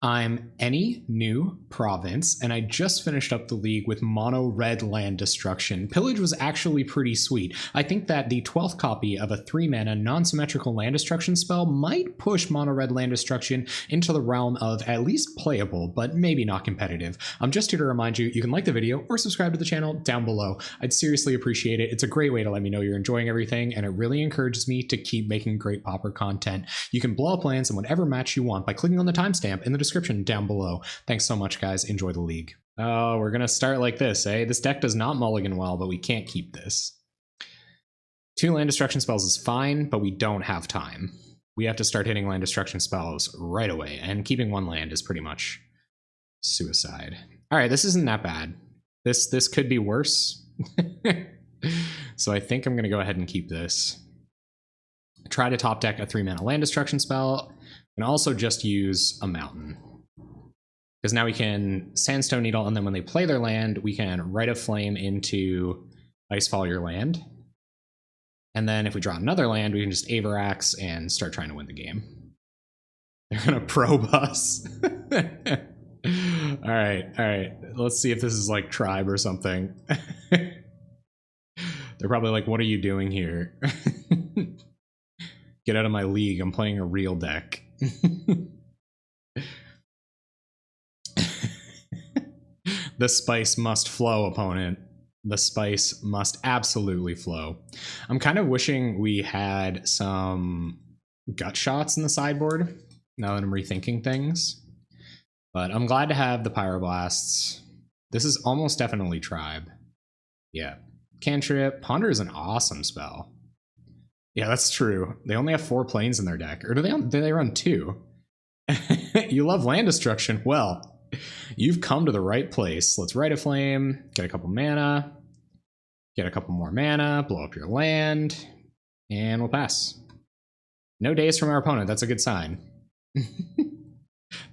I'm Anynewprovince, and I just finished up the league with mono red land destruction. Pillage was actually pretty sweet. I think that the 12th copy of a 3-mana non-symmetrical land destruction spell might push mono red land destruction into the realm of at least playable, but maybe not competitive. I'm just here to remind you, you can like the video or subscribe to the channel down below. I'd seriously appreciate it. It's a great way to let me know you're enjoying everything, and it really encourages me to keep making great Pauper content. You can blow up lands in whatever match you want by clicking on the timestamp in the description down below. Thanks so much, guys. Enjoy the league. Oh, we're gonna start like this, eh? This deck does not mulligan well, but we can't keep this. 2 land destruction spells is fine, but we don't have time. We have to start hitting land destruction spells right away, and keeping 1 land is pretty much suicide. All right, this isn't that bad. This could be worse. So I think I'm gonna go ahead and keep this. Try to top deck a 3-mana land destruction spell, and also just use a mountain. Because now we can Sandstone Needle, and then when they play their land, we can Rite of Flame into Icefall your land. And then if we draw another land, we can just Averax and start trying to win the game. They're gonna probe us. All right. Let's see if this is like Tribe or something. They're probably like, what are you doing here? Get out of my league, I'm playing a real deck. The spice must flow, opponent. The spice must absolutely flow. I'm kind of wishing we had some gut shots in the sideboard, now that I'm rethinking things. But I'm glad to have the Pyroblasts. This is almost definitely Tribe. Yeah. Cantrip. Ponder is an awesome spell. Yeah, that's true. They only have 4 planes in their deck. Or do they run 2? You love land destruction? Well, you've come to the right place. Let's Rite a Flame, get a couple mana, get a couple more mana, blow up your land, and we'll pass. No days from our opponent. That's a good sign.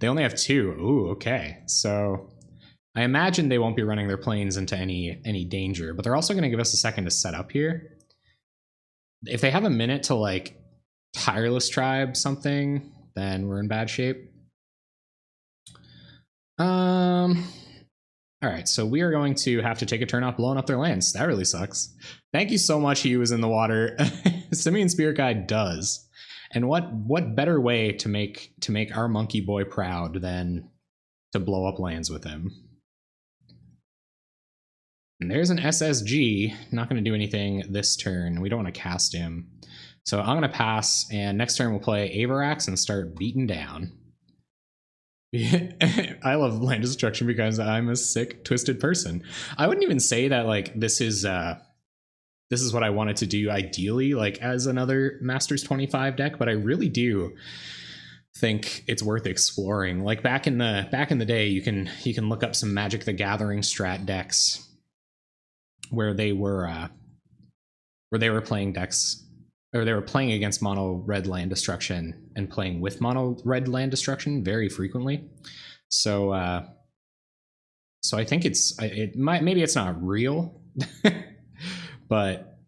They only have 2. Ooh, okay. So I imagine they won't be running their planes into any danger, but they're also going to give us a second to set up here. If they have a minute to like Tireless Tribe something, then we're in bad shape. All right, so we are going to have to take a turn off blowing up their lands. That really sucks. Thank you so much, he was in the water. Simian Spirit Guide does. And what better way to make our monkey boy proud than to blow up lands with him? And there's an SSG, not going to do anything this turn. We don't want to cast him. So I'm going to pass, and next turn we'll play Averax and start beating down. I love land destruction because I'm a sick, twisted person. I wouldn't even say that like this is what I wanted to do ideally, like as another Masters 25 deck, but I really do think it's worth exploring. Like back in the day, you can look up some Magic the Gathering strat decks where they were playing decks, or they were playing against mono red land destruction and playing with mono red land destruction very frequently. So I think maybe it's not real, but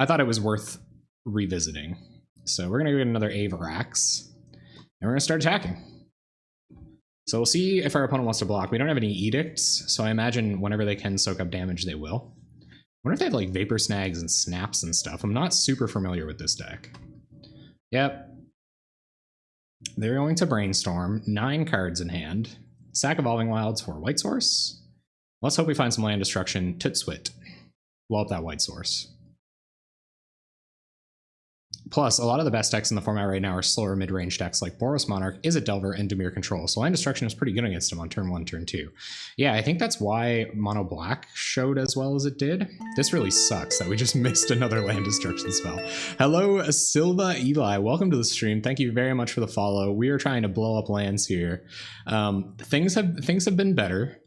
I thought it was worth revisiting. So we're gonna go get another Averax, and we're gonna start attacking. So we'll see if our opponent wants to block. We don't have any edicts, so I imagine whenever they can soak up damage, they will. I wonder if they have like Vapor Snags and Snaps and stuff. I'm not super familiar with this deck. Yep. They're going to Brainstorm. 9 cards in hand. Sack Evolving Wilds for White Source. Let's hope we find some land destruction. Tootswit. Blow up that White Source. Plus, a lot of the best decks in the format right now are slower mid-range decks like Boros Monarch, Izzet Delver, and Dimir Control. So land destruction is pretty good against him on turn 1, turn 2. Yeah, I think that's why Mono Black showed as well as it did. This really sucks that we just missed another land destruction spell. Hello, Silva Eli. Welcome to the stream. Thank you very much for the follow. We are trying to blow up lands here. Things have been better.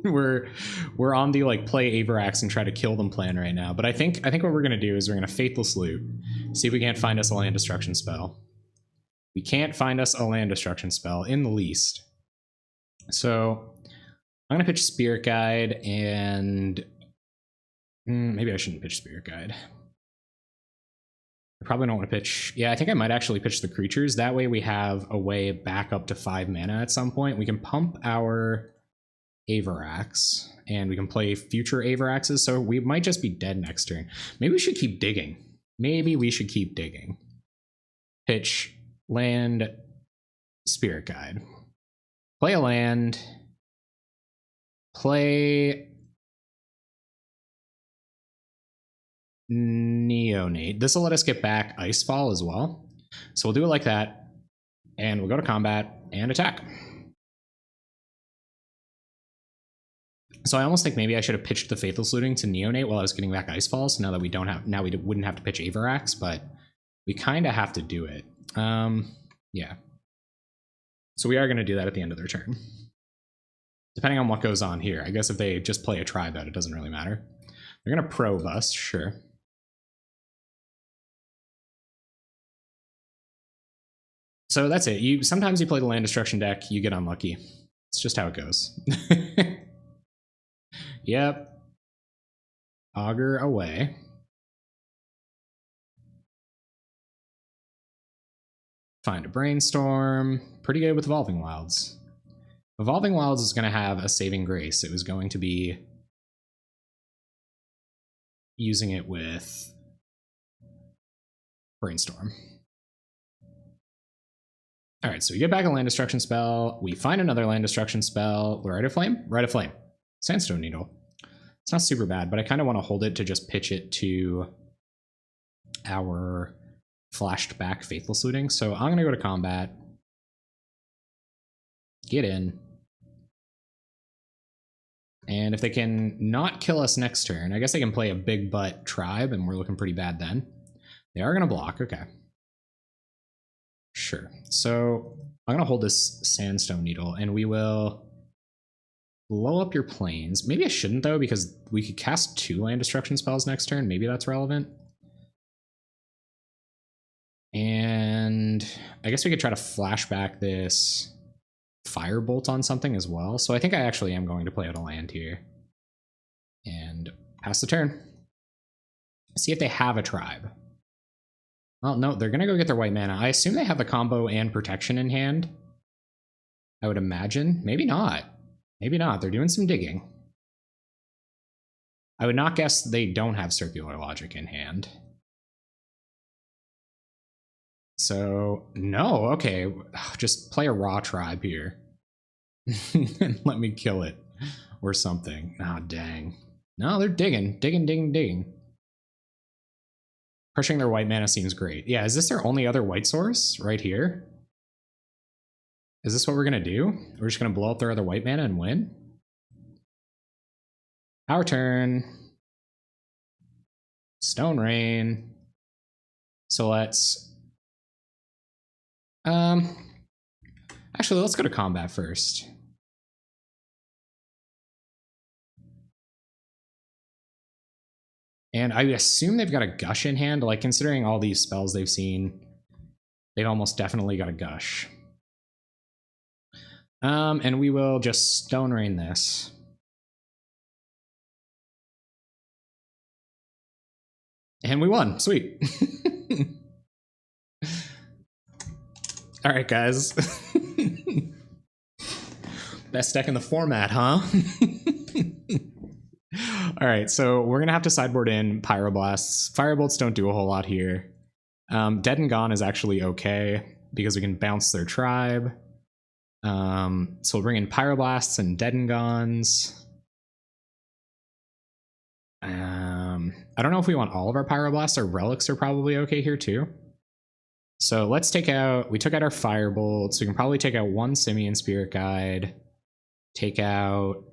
We're on the like play Averax and try to kill them plan right now, but I think what we're gonna do is we're gonna Faithless Loot, see if we can't find us a land destruction spell. We can't find us a land destruction spell in the least. So I'm gonna pitch Spirit Guide, and maybe I shouldn't pitch Spirit Guide. I probably don't want to pitch. Yeah, I think I might actually pitch the creatures. That way we have a way back up to 5 mana at some point. We can pump our Avarax, and we can play future Avaraxes, so we might just be dead next turn. Maybe we should keep digging. Maybe we should keep digging. Pitch, land, Spirit Guide. Play a land. Play Neonate. This will let us get back Icefall as well. So we'll do it like that, and we'll go to combat and attack. So I almost think maybe I should have pitched the Faithless Looting to Neonate while I was getting back Icefall, so now that we don't have, now we wouldn't have to pitch Avarax, but we kind of have to do it. Yeah. So we are going to do that at the end of their turn. Depending on what goes on here. I guess if they just play a tribe out, it doesn't really matter. They're going to probe us, sure. So that's it. Sometimes you play the land destruction deck, you get unlucky. It's just how it goes. Yep. Augur away. Find a Brainstorm. Pretty good with Evolving Wilds. Evolving Wilds is going to have a saving grace. It was going to be using it with Brainstorm. Alright, so we get back a land destruction spell. We find another land destruction spell. Rite of Flame? Rite of Flame. Sandstone Needle. It's not super bad, but I kind of want to hold it to just pitch it to our flashed back Faithless Looting. So I'm going to go to combat. Get in. And if they can not kill us next turn, I guess they can play a big butt tribe, and we're looking pretty bad then. They are going to block. Okay. Sure. So I'm going to hold this Sandstone Needle, and we will blow up your planes. Maybe I shouldn't, though, because we could cast 2 land destruction spells next turn. Maybe that's relevant. And I guess we could try to flash back this Firebolt on something as well. So I think I actually am going to play out a land here. And pass the turn. See if they have a tribe. Well, no, they're going to go get their white mana. I assume they have the combo and protection in hand. I would imagine. Maybe not. Maybe not. They're doing some digging. I would not guess they don't have Circular Logic in hand. So, no, okay. Just play a raw tribe here. And let me kill it. Or something. Ah, dang. No, they're digging. Digging, digging, digging. Crushing their white mana seems great. Yeah, is this their only other white source? Right here? Is this what we're going to do? We're just going to blow up their other white mana and win? Our turn. Stone Rain. So let's... Actually, let's go to combat first. And I assume they've got a Gush in hand. Like, considering all these spells they've seen, they've almost definitely got a Gush. And we will just Stone Rain this. And we won. Sweet. All right, guys. Best deck in the format, huh? All right, so we're going to have to sideboard in Pyroblasts. Firebolts don't do a whole lot here. Dead and Gone is actually okay because we can bounce their tribe. So we'll bring in Pyroblasts and Dead and Gones. I don't know if we want all of our Pyroblasts. Our Relics are probably okay here too. So let's take out, we took out our Firebolts. We can probably take out 1 Simian Spirit Guide. Take out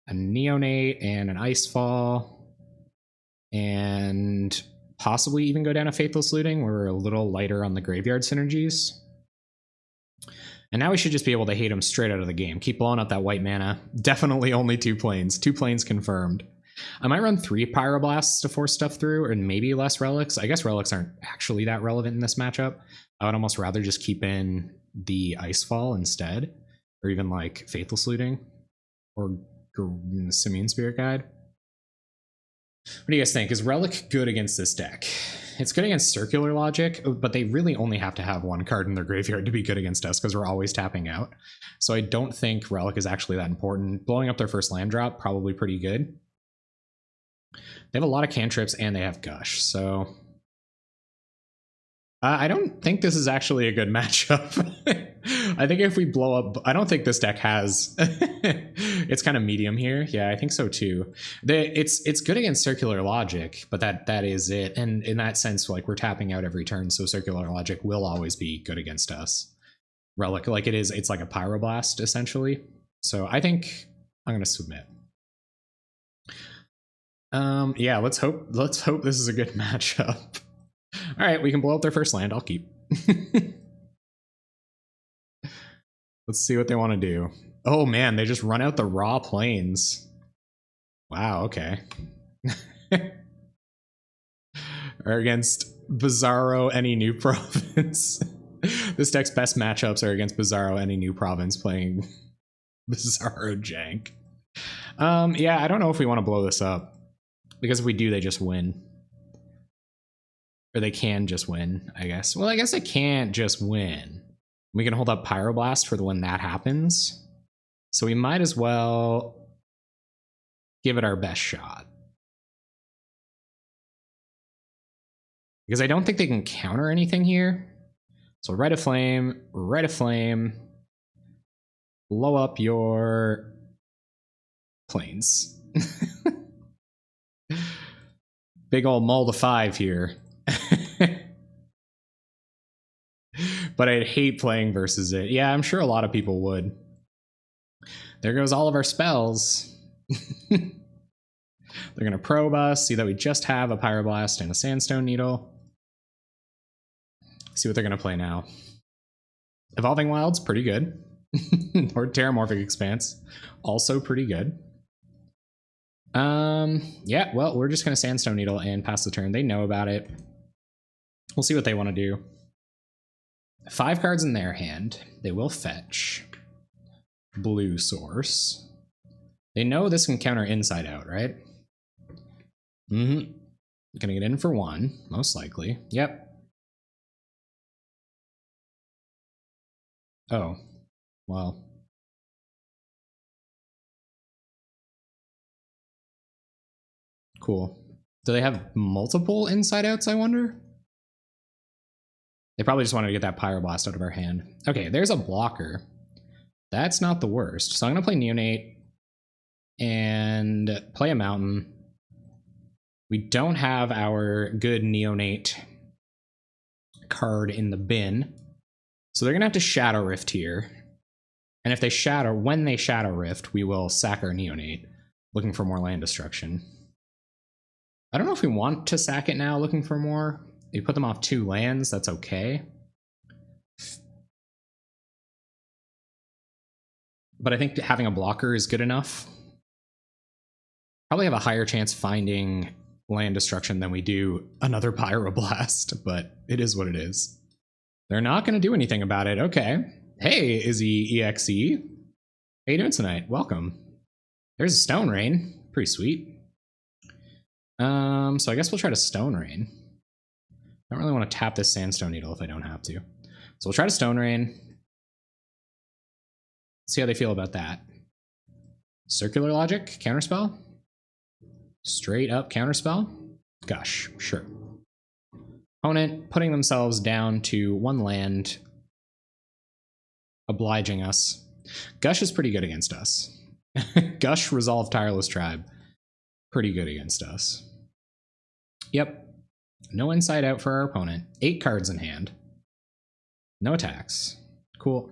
a Neonate and an Icefall. And possibly even go down a Faithless Looting. We're a little lighter on the graveyard synergies. And now we should just be able to hate them straight out of the game. Keep blowing up that white mana. Definitely only 2 planes. 2 planes confirmed. I might run 3 Pyroblasts to force stuff through, and maybe less Relics. I guess Relics aren't actually that relevant in this matchup. I would almost rather just keep in the Icefall instead, or even like Faithless Looting, or Simian Spirit Guide. What do you guys think? Is Relic good against this deck? It's good against Circular Logic, but they really only have to have one card in their graveyard to be good against us because we're always tapping out. So I don't think Relic is actually that important. Blowing up their first land drop, probably pretty good. They have a lot of cantrips and they have Gush, so... I don't think this is actually a good matchup. I think if we blow up... I don't think this deck has... It's kind of medium here. Yeah, I think so too. It's good against Circular Logic, but that is it. And in that sense, like, we're tapping out every turn, so Circular Logic will always be good against us. Relic, like it's like a Pyroblast, essentially. So I think I'm going to submit. Yeah, let's hope this is a good matchup. All right, we can blow up their first land. I'll keep. Let's see what they want to do. Oh man, they just run out the raw plains. Wow, okay. Are against Bizarro Anynewprovince. This deck's best matchups are against Bizarro Anynewprovince playing Bizarro Jank. Yeah, I don't know if we want to blow this up. Because if we do, they just win. Or they can just win, I guess. Well, I guess they can't just win. We can hold up Pyroblast for when that happens. So we might as well give it our best shot. Because I don't think they can counter anything here. So Red of Flame, blow up your plains. Big ol' mull to 5 here. But I'd hate playing versus it. Yeah, I'm sure a lot of people would. There goes all of our spells. They're going to probe us, see that we just have a Pyroblast and a Sandstone Needle. See what they're going to play now. Evolving Wild's pretty good. Or Terramorphic Expanse, also pretty good. Yeah, well, we're just going to Sandstone Needle and pass the turn. They know about it. We'll see what they want to do. 5 cards in their hand. They will fetch. Blue source. They know this can counter Inside Out, right? Mm-hmm. Gonna get in for 1, most likely. Yep. Oh. Well. Cool. Do they have multiple Inside Outs, I wonder? They probably just wanted to get that Pyroblast out of our hand. Okay, there's a blocker. That's not the worst. So I'm going to play Neonate and play a Mountain. We don't have our good Neonate card in the bin. So they're going to have to Shadow Rift here. And if they when they Shadow Rift, we will sack our Neonate, looking for more land destruction. I don't know if we want to sack it now, looking for more. You put them off 2 lands, that's okay. But I think having a blocker is good enough. Probably have a higher chance finding land destruction than we do another Pyroblast, but it is what it is. They're not going to do anything about it. Okay. Hey, Izzy EXE. How you doing tonight? Welcome. There's a Stone Rain. Pretty sweet. So I guess we'll try to Stone Rain. I don't really want to tap this Sandstone Needle if I don't have to. So we'll try to Stone Rain. See how they feel about that. Circular Logic, Counterspell. Straight up Counterspell. Gosh, sure. Opponent putting themselves down to 1 land. Obliging us. Gush is pretty good against us. Gush, Resolve, Tireless Tribe. Pretty good against us. Yep. No Inside Out for our opponent. 8 cards in hand. No attacks. Cool.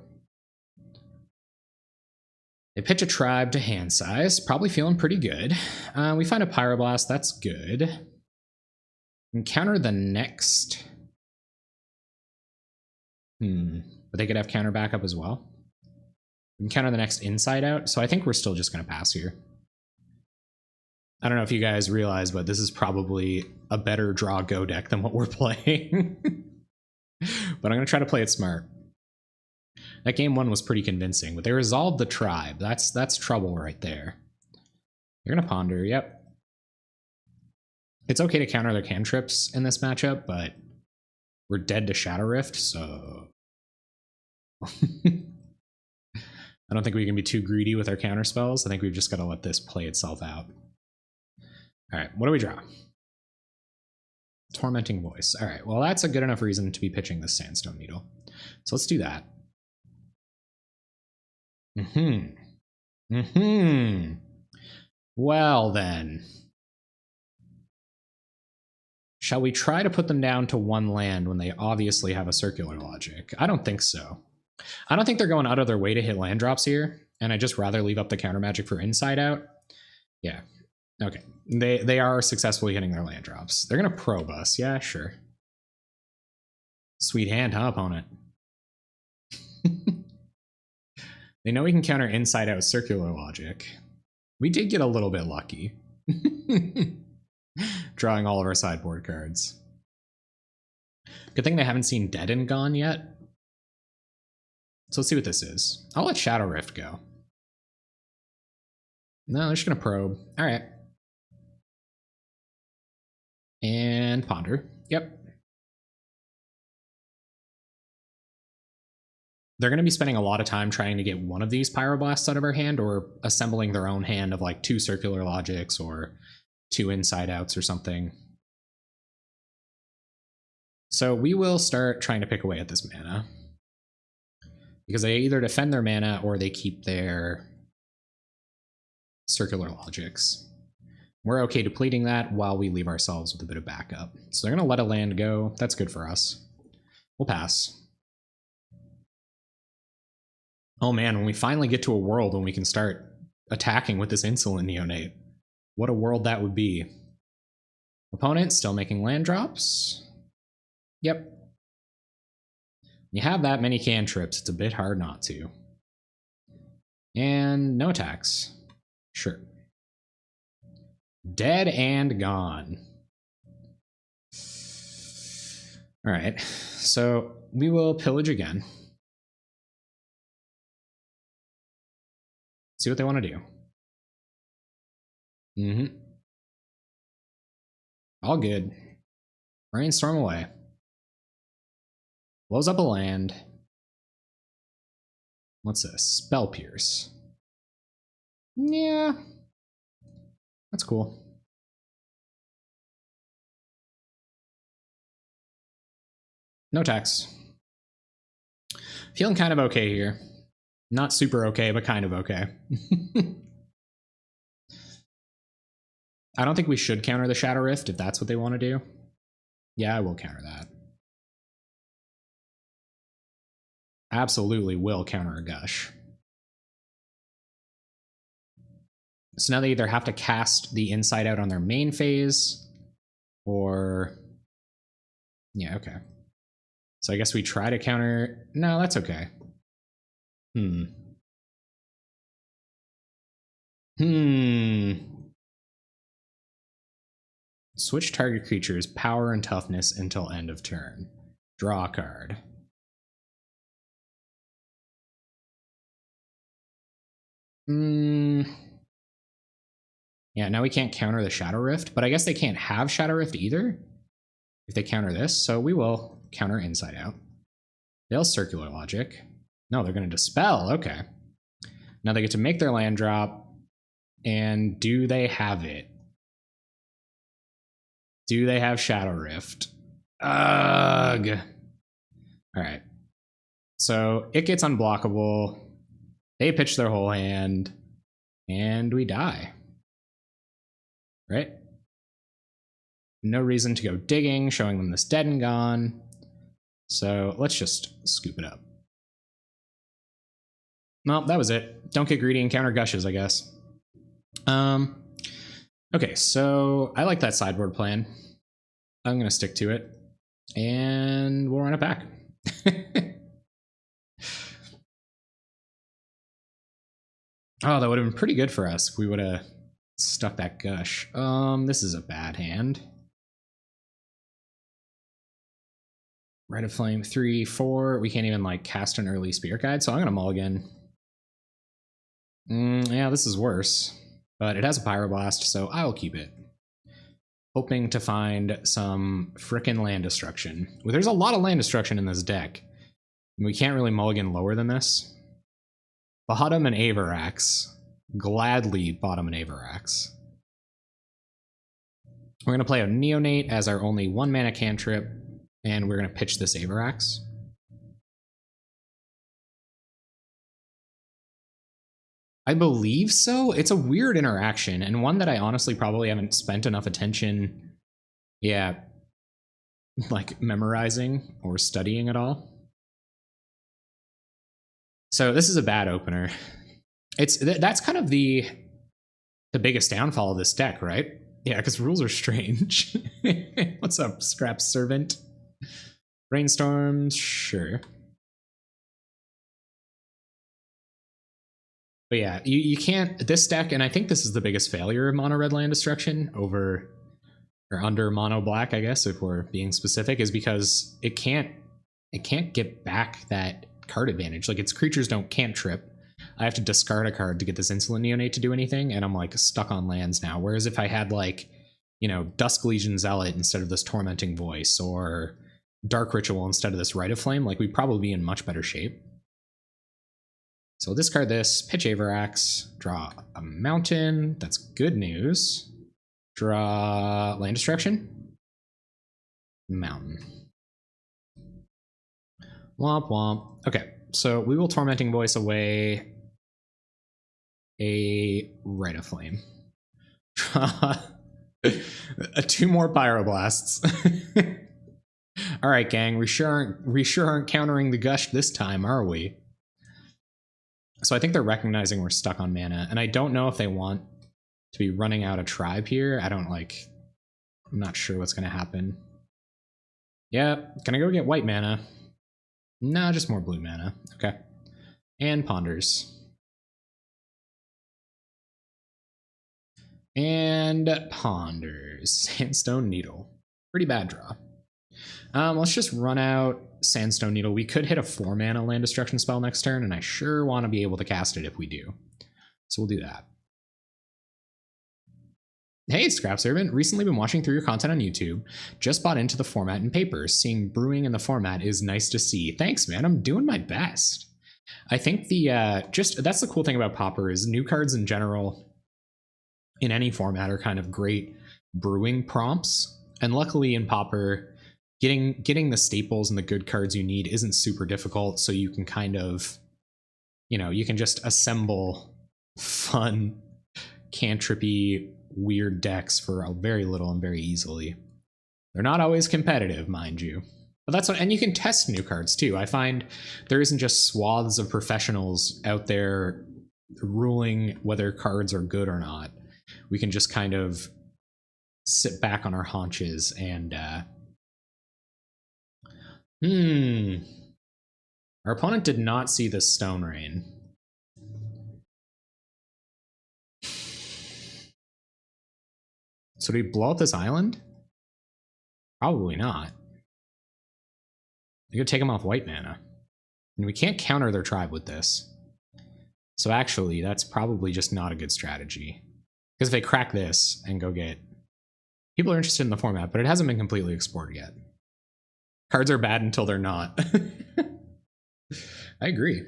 They pitch a Tribe to hand size. Probably feeling pretty good. We find a Pyroblast. That's good. Encounter the next. But they could have counter backup as well. Encounter the next Inside Out. So I think we're still just going to pass here. I don't know if you guys realize, but this is probably a better draw go deck than what we're playing. But I'm going to try to play it smart. That game 1 was pretty convincing, but they resolved the Tribe. That's trouble right there. They're going to Ponder, yep. It's okay to counter their cantrips in this matchup, but we're dead to Shadow Rift, so I don't think we can be too greedy with our counter spells. I think we've just got to let this play itself out. All right, what do we draw? Tormenting Voice. All right, well, that's a good enough reason to be pitching this Sandstone Needle. So let's do that. Well, then. Shall we try to put them down to 1 land when they obviously have a circular logic? I don't think so. I don't think they're going out of their way to hit land drops here, and I'd just rather leave up the counter magic for Inside Out. Yeah. Okay. They are successfully hitting their land drops. They're going to probe us. Yeah, sure. Sweet hand, huh, opponent? They know we can counter Inside Out circular logic. We did get a little bit lucky. Drawing all of our sideboard cards. Good thing they haven't seen Dead and Gone yet. So let's see what this is. I'll let Shadow Rift go. No, they're just gonna probe. All right. And Ponder. Yep. They're going to be spending a lot of time trying to get one of these Pyroblasts out of our hand, or assembling their own hand of like 2 circular logics or 2 Inside Outs or something. So we will start trying to pick away at this mana, because they either defend their mana or they keep their circular logics. We're okay depleting that while we leave ourselves with a bit of backup. So they're going to let a land go. That's good for us. We'll pass. Oh man, when we finally get to a world when we can start attacking with this Insolent Neonate, what a world that would be. Opponent still making land drops. Yep. You have that many cantrips, it's a bit hard not to. And no attacks. Sure. Dead and gone. All right, so we will pillage again. See what they want to do. All good. Brainstorm away. Blows up a land. What's this? Spell Pierce. Yeah. That's cool. No attacks. Feeling kind of okay here. Not super okay, but kind of okay. I don't think we should counter the Shadow Rift if that's what they want to do. Yeah, I will counter that. Absolutely will counter a Gush. So now they either have to cast the Inside Out on their main phase, or... Yeah, okay. So I guess we try to counter... No, that's okay. Switch target creature's power and toughness until end of turn. Draw a card. Yeah, now we can't counter the Shadow Rift, but I guess they can't have Shadow Rift either if they counter this, so we will counter Inside Out. They'll Circular Logic. No, they're going to Dispel. Okay. Now they get to make their land drop. And do they have it? Do they have Shadow Rift? Ugh. All right. So it gets unblockable. They pitch their whole hand. And we die. Right? No reason to go digging, showing them this Dead and Gone. So let's just scoop it up. Well, that was it. Don't get greedy and counter Gushes, I guess. Okay, so I like that sideboard plan. I'm going to stick to it. And we'll run it back. Oh, that would have been pretty good for us if we would have stuck that Gush. This is a bad hand. Rite of Flame, 3, 4. We can't even like cast an early Spirit Guide, so I'm going to mulligan. Yeah, this is worse. But it has a Pyroblast, so I will keep it. hoping to find some frickin' land destruction. Well, there's a lot of land destruction in this deck. We can't really mulligan lower than this. Bottom and Avarax. Gladly bottom and Avarax. We're going to play a Neonate as our only 1-mana cantrip, and we're going to pitch this Avarax. I believe so. It's a weird interaction, and one that I honestly probably haven't spent enough attention, like memorizing or studying at all. So this is a bad opener. That's kind of the biggest downfall of this deck, right? Yeah, because rules are strange. What's up, Scrap Servant? Brainstorms, sure. But yeah, you can't, this deck, and I think this is the biggest failure of mono red land destruction over or under mono black, I guess, if we're being specific, is because it can't get back that card advantage. Like, its creatures can't trip. I have to discard a card to get this Insolent Neonate to do anything, and I'm like stuck on lands now. Whereas if I had, like, you know, Dusk Legion Zealot instead of this Tormenting Voice, or Dark Ritual instead of this Rite of Flame, like, we'd probably be in much better shape. So we'll discard this, pitch Avarax, draw a mountain. That's good news. Draw land destruction. Mountain. Womp womp. Okay, so we will Tormenting Voice away a Rite of Flame. Draw 2 more Pyroblasts. All right, gang, we sure aren't countering the Gush this time, are we? So I think they're recognizing we're stuck on mana, and I don't know if they want to be running out a tribe here. I'm not sure what's going to happen. Yeah, can I go get white mana? No, just more blue mana. Okay. And Ponders. And Ponders. Sandstone Needle. Pretty bad draw. Let's just run out Sandstone Needle. We could hit a 4-mana land destruction spell next turn, and I sure want to be able to cast it if we do. So we'll do that. Hey, Scrap Servant. Recently been watching through your content on YouTube. Just bought into the format and papers. Seeing brewing in the format is nice to see. Thanks, man. I'm doing my best. I think that's the cool thing about Pauper is new cards in general in any format are kind of great brewing prompts. And luckily in Pauper, getting the staples and the good cards you need isn't super difficult, so you can kind of, you know, you can just assemble fun, cantrippy, weird decks for very little and very easily. They're not always competitive, mind you. But that's what, and you can test new cards too. I find there isn't just swaths of professionals out there ruling whether cards are good or not. We can just kind of sit back on our haunches and our opponent did not see the Stone Rain. So do we blow up this island? Probably not. We could take them off white mana. And we can't counter their tribe with this. So actually, that's probably just not a good strategy. Because if they crack this and go get... People are interested in the format, but it hasn't been completely exported yet. Cards are bad until they're not. I agree.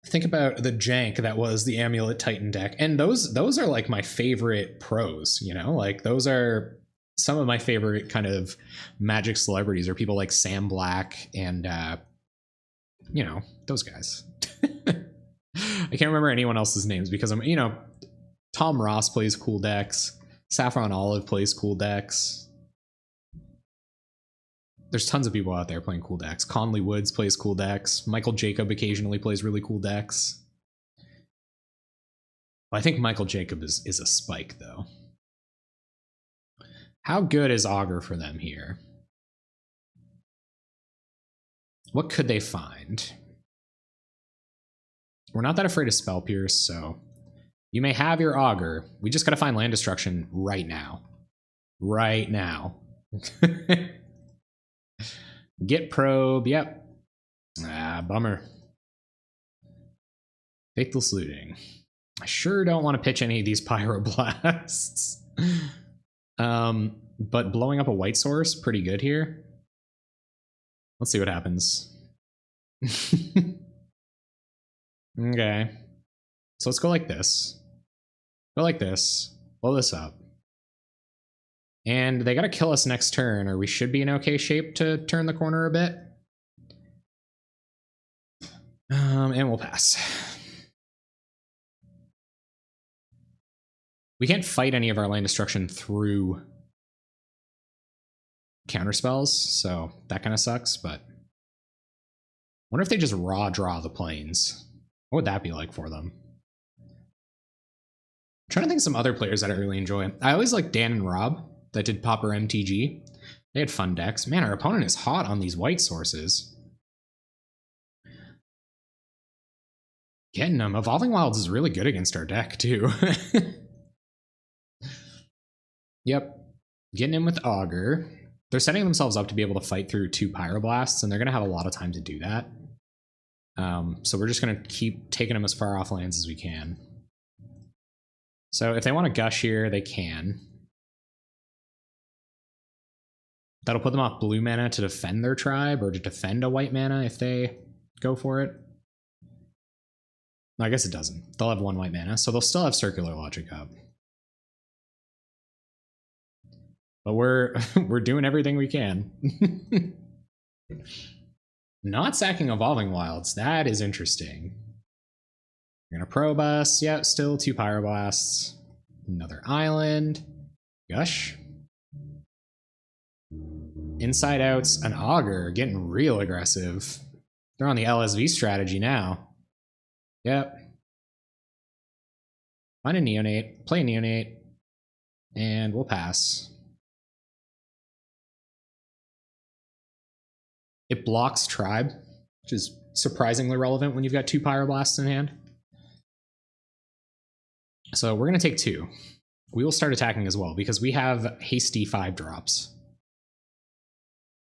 Think about the jank that was the Amulet Titan deck. And those are like my favorite pros, you know? Like, those are some of my favorite kind of Magic celebrities, are people like Sam Black and, you know, those guys. I can't remember anyone else's names because I'm, you know, Tom Ross plays cool decks. Saffron Olive plays cool decks. There's tons of people out there playing cool decks. Conley Woods plays cool decks. Michael Jacob occasionally plays really cool decks. Well, I think Michael Jacob is a spike, though. How good is Augur for them here? What could they find? We're not that afraid of Spell Pierce, so you may have your Augur. We just gotta find land destruction right now. Right now. Get Probe, yep. Ah, bummer. Faithless Looting. I sure don't want to pitch any of these Pyroblasts. But blowing up a white source, pretty good here. Let's see what happens. Okay. So let's go like this. Go like this. Blow this up. And they gotta kill us next turn, or we should be in okay shape to turn the corner a bit. And we'll pass. We can't fight any of our land destruction through counterspells, so that kind of sucks, but wonder if they just raw draw the plains. What would that be like for them? I'm trying to think of some other players that I really enjoy. I always like Dan and Rob that did Pauper MTG. They had fun decks. Man, our opponent is hot on these white sources. Getting them. Evolving Wilds is really good against our deck, too. Yep. Getting in with Augur. They're setting themselves up to be able to fight through 2 Pyroblasts, and they're going to have a lot of time to do that. So we're just going to keep taking them as far off lands as we can. So if they want to gush here, they can. That'll put them off blue mana to defend their tribe, or to defend a white mana if they go for it. No, I guess it doesn't. They'll have 1 white mana, so they'll still have Circular Logic up. But we're doing everything we can. Not sacking Evolving Wilds. That is interesting. We're gonna probe us. Yeah, still 2 Pyroblasts. Another island. Gush. Inside Outs, an Augur, getting real aggressive. They're on the LSV strategy now. Yep. Find a Neonate, play a Neonate, and we'll pass. It blocks Tribe, which is surprisingly relevant when you've got 2 Pyroblasts in hand. So we're going to take 2. We will start attacking as well, because we have hasty 5-drops.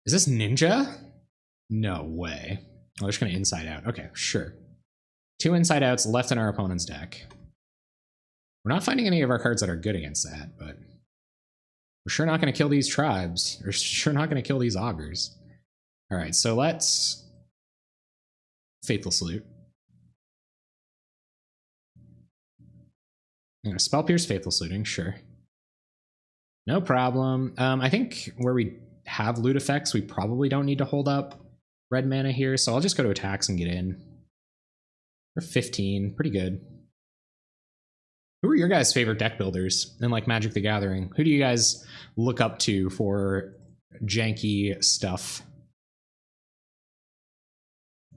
Is this Ninja? No way. Oh, they're just going to Inside Out. Okay, sure. 2 Inside Outs left in our opponent's deck. We're not finding any of our cards that are good against that, but we're sure not going to kill these tribes. We're sure not going to kill these Augurs. All right, so let's Faithful Salute. I'm going to Spell Pierce, Faithful Saluting, sure. No problem. I think where we have loot effects, we probably don't need to hold up red mana here, so I'll just go to attacks and get in. We're 15, pretty good. Who are your guys' favorite deck builders in like Magic the Gathering? Who do you guys look up to for janky stuff?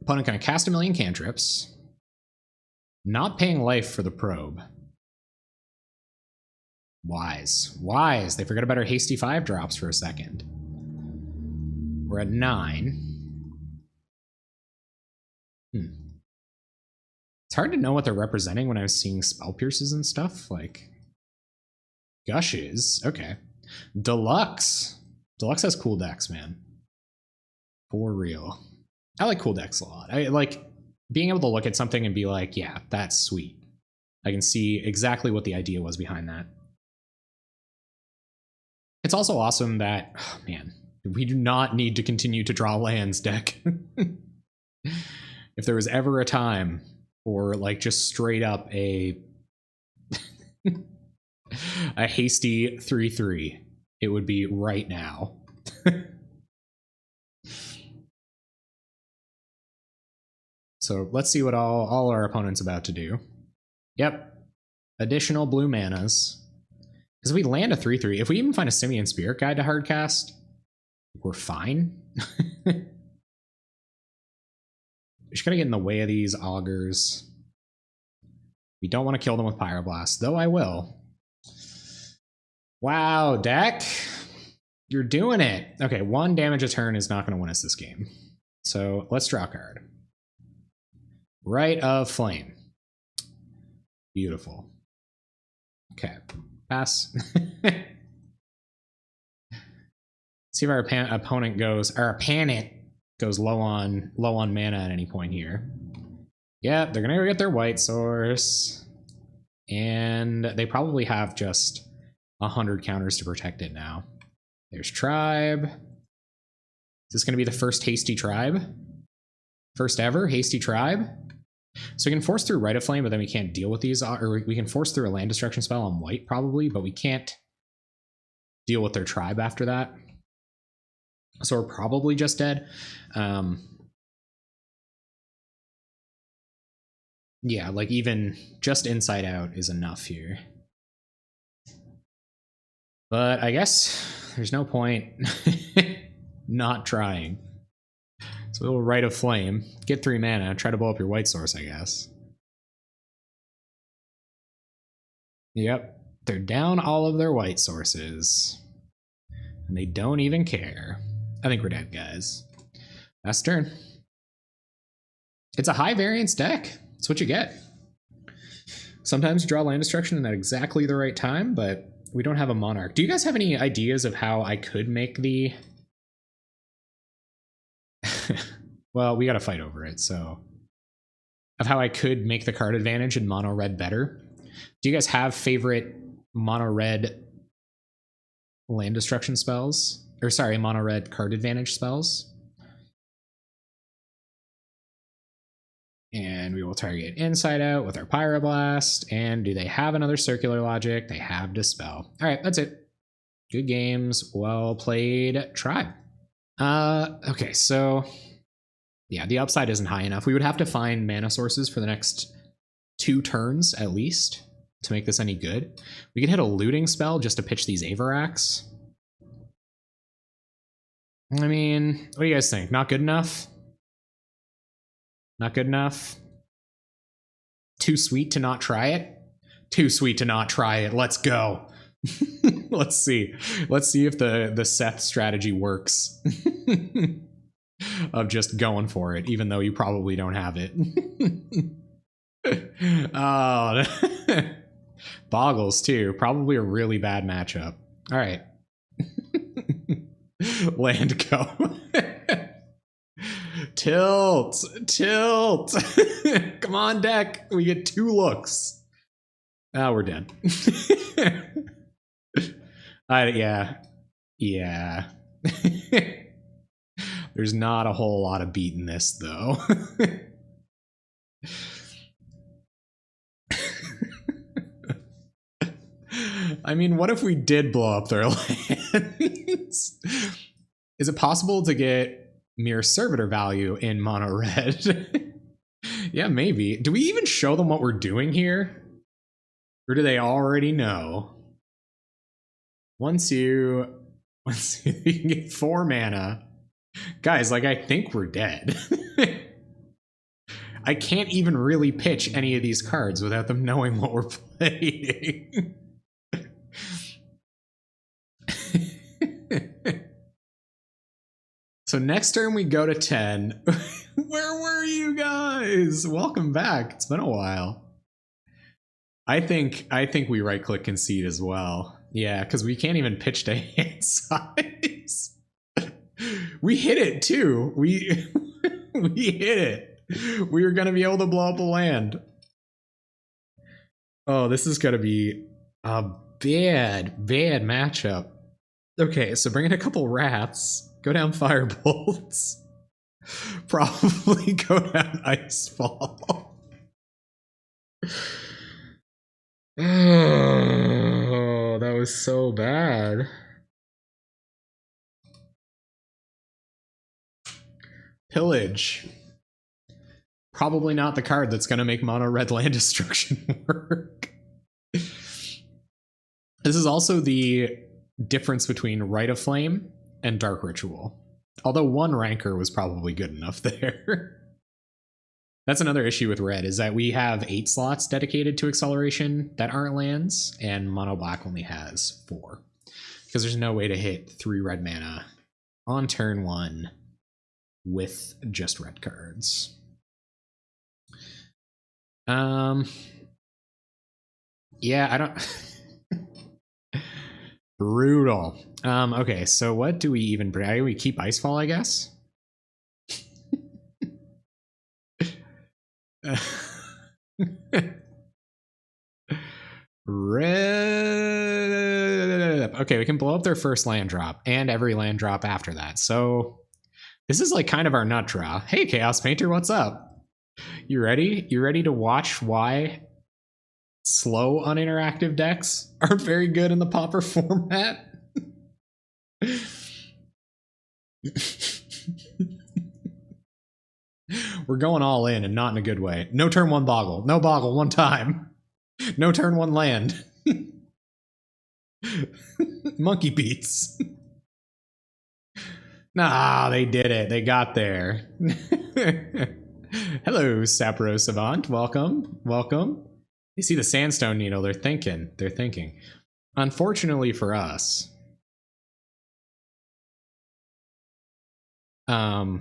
Opponent gonna cast a million cantrips. Not paying life for the probe. Wise. Wise. They forgot about our hasty 5-drops for a second. We're at 9. It's hard to know what they're representing when I was seeing Spell Pierces and stuff. Like, Gushes. Okay. Deluxe. Deluxe has cool decks, man. For real. I like cool decks a lot. I like being able to look at something and be like, yeah, that's sweet. I can see exactly what the idea was behind that. It's also awesome that, oh man, we do not need to continue to draw lands deck. If there was ever a time for like just straight up a a hasty 3/3, it would be right now. So let's see what all our opponent's about to do. Yep. Additional blue manas. Because if we land a 3/3, if we even find a Simian Spirit Guide to hardcast, we're fine. We just gotta get in the way of these Augurs. We don't want to kill them with Pyroblast, though I will. Wow, deck. You're doing it. Okay, 1 damage a turn is not going to win us this game. So let's draw a card. Rite of Flame. Beautiful. Okay, pass. See if our opponent goes, or our opponent goes low on mana at any point here. Yeah, they're gonna go get their white source. And they probably have just 100 counters to protect it now. There's Tribe. Is this going to be the first Hasty Tribe? First ever Hasty Tribe? So we can force through Rite of Flame, but then we can't deal with these. Or we can force through a land destruction spell on white, probably, but we can't deal with their Tribe after that. So we're probably just dead. Yeah, like even just Inside Out is enough here. But I guess there's no point not trying. So we'll Rite of Flame, get 3 mana, try to blow up your white source, I guess. Yep, they're down all of their white sources. And they don't even care. I think we're dead, guys. Last turn. It's a high variance deck. That's what you get. Sometimes you draw land destruction at exactly the right time, but we don't have a Monarch. Do you guys have any ideas of how I could make the... Well, we got to fight over it, so... Of how I could make the card advantage in mono red better. Do you guys have favorite mono red land destruction spells? Or sorry, mono red card advantage spells? And we will target Inside Out with our Pyroblast. And do they have another Circular Logic? They have Dispel. All right, that's it. Good games. Well played, Tribe. Okay, so... Yeah, the upside isn't high enough. We would have to find mana sources for the next 2 turns, at least, to make this any good. We could hit a looting spell just to pitch these Avaraks. I mean, what do you guys think? Not good enough? Not good enough? Too sweet to not try it? Too sweet to not try it. Let's go. Let's see. Let's see if the Seth strategy works. Of just going for it, even though you probably don't have it. Oh, Boggles too. Probably a really bad matchup. All right. Land go. Tilt. Tilt. Come on, deck. We get 2 looks. Oh, we're dead. Yeah. Yeah. There's not a whole lot of beat in this, though. I mean, what if we did blow up their lands? Is it possible to get Mirror Servitor value in mono red? Yeah, maybe. Do we even show them what we're doing here? Or do they already know? Once you can get 4 mana. Guys, like, I think we're dead. I can't even really pitch any of these cards without them knowing what we're playing. So next turn we go to 10. Where were you guys? Welcome back. It's been a while. I think we right-click concede as well. Yeah, because we can't even pitch to hand size. We hit it too. We hit it. We were gonna be able to blow up a land. Oh, this is gonna be a bad matchup. Okay, so bring in a couple rats, go down Firebolts, probably go down Icefall. Oh, that was so bad. Pillage. Probably not the card that's going to make mono red land destruction work. This is also the difference between Rite of Flame and Dark Ritual. Although 1 Rancor was probably good enough there. That's another issue with red, is that we have 8 slots dedicated to acceleration that aren't lands, and mono black only has 4. Because there's no way to hit 3 red mana on turn 1 with just red cards. Yeah, I don't... Brutal. Okay, so what do we even... We keep Icefall, I guess? Okay, we can blow up their first land drop and every land drop after that. So this is like kind of our nut draw. Hey, Chaos Painter, what's up? You ready? You ready to watch why slow uninteractive decks aren't very good in the Pauper format? We're going all in and not in a good way. No turn one Boggle. No Boggle one time. No turn one land. Monkey beats. Nah, they did it. They got there. Hello, Sapro Savant. Welcome. Welcome. You see the Sandstone Needle. They're thinking. They're thinking. Unfortunately for us, their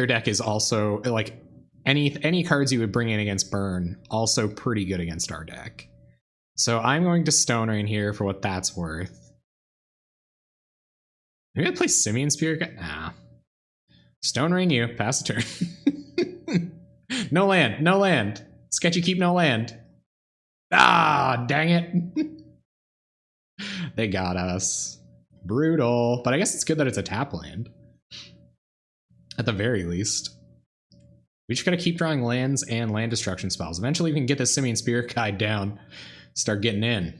deck is also, like, any cards you would bring in against Burn, also pretty good against our deck. So I'm going to Stone Rain here for what that's worth. Maybe I play Simian Spirit Guide? Nah. Stone Rain you, pass the turn. No land, no land. Sketchy keep no land. Ah, dang it. They got us. Brutal. But I guess it's good that it's a tap land. At the very least. We just gotta keep drawing lands and land destruction spells. Eventually we can get the Simian Spirit Guide down. Start getting in.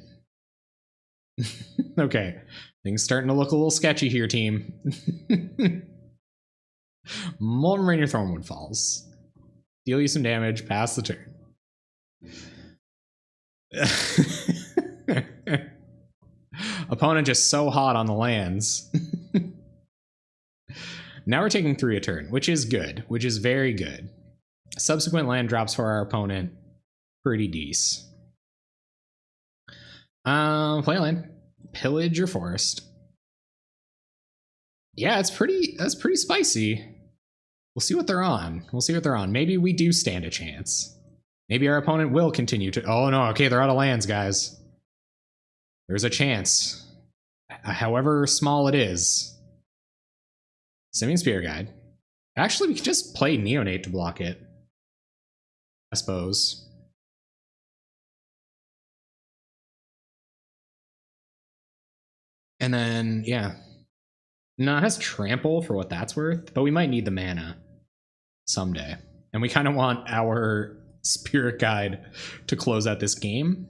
Okay. Things starting to look a little sketchy here, team. Molten Rainier Thornwood falls. Deal you some damage, pass the turn. Opponent just so hot on the lands. Now we're taking 3 a turn, which is good, which is very good. Subsequent land drops for our opponent, pretty decent. Play a land. Pillage your forest. Yeah, that's pretty spicy. We'll see what they're on. We'll see what they're on. Maybe we do stand a chance. Maybe our opponent will continue to... Oh, no. Okay, they're out of lands, guys. There's a chance. However small it is. Simian Spirit Guide. Actually, we could just play Neonate to block it. I suppose. And then, yeah. No, it has Trample for what that's worth, but we might need the mana someday. And we kind of want our Spirit Guide to close out this game.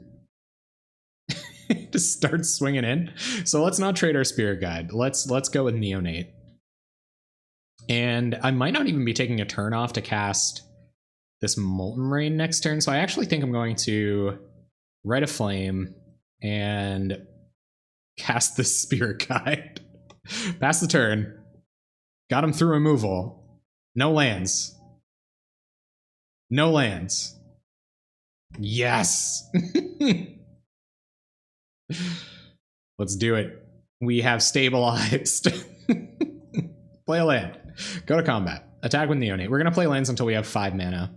To start swinging in. So let's not trade our Spirit Guide. Let's go with Neonate. And I might not even be taking a turn off to cast this Molten Rain next turn. So I actually think I'm going to Rite of Flame and cast this Spirit Guide. Pass the turn. Got him through removal. No lands. No lands. Yes. Let's do it. We have stabilized. Play a land. Go to combat. Attack with Neonate. We're going to play lands until we have 5 mana.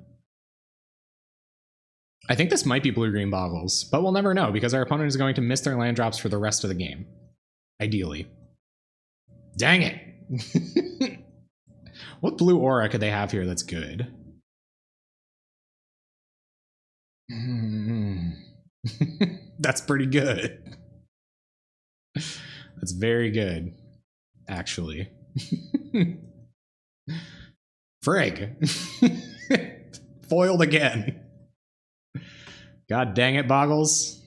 I think this might be blue-green Boggles, but we'll never know because our opponent is going to miss their land drops for the rest of the game. Ideally. Dang it! What blue aura could they have here that's good? That's pretty good. That's very good, actually. Frig. Foiled again. God dang it, Boggles.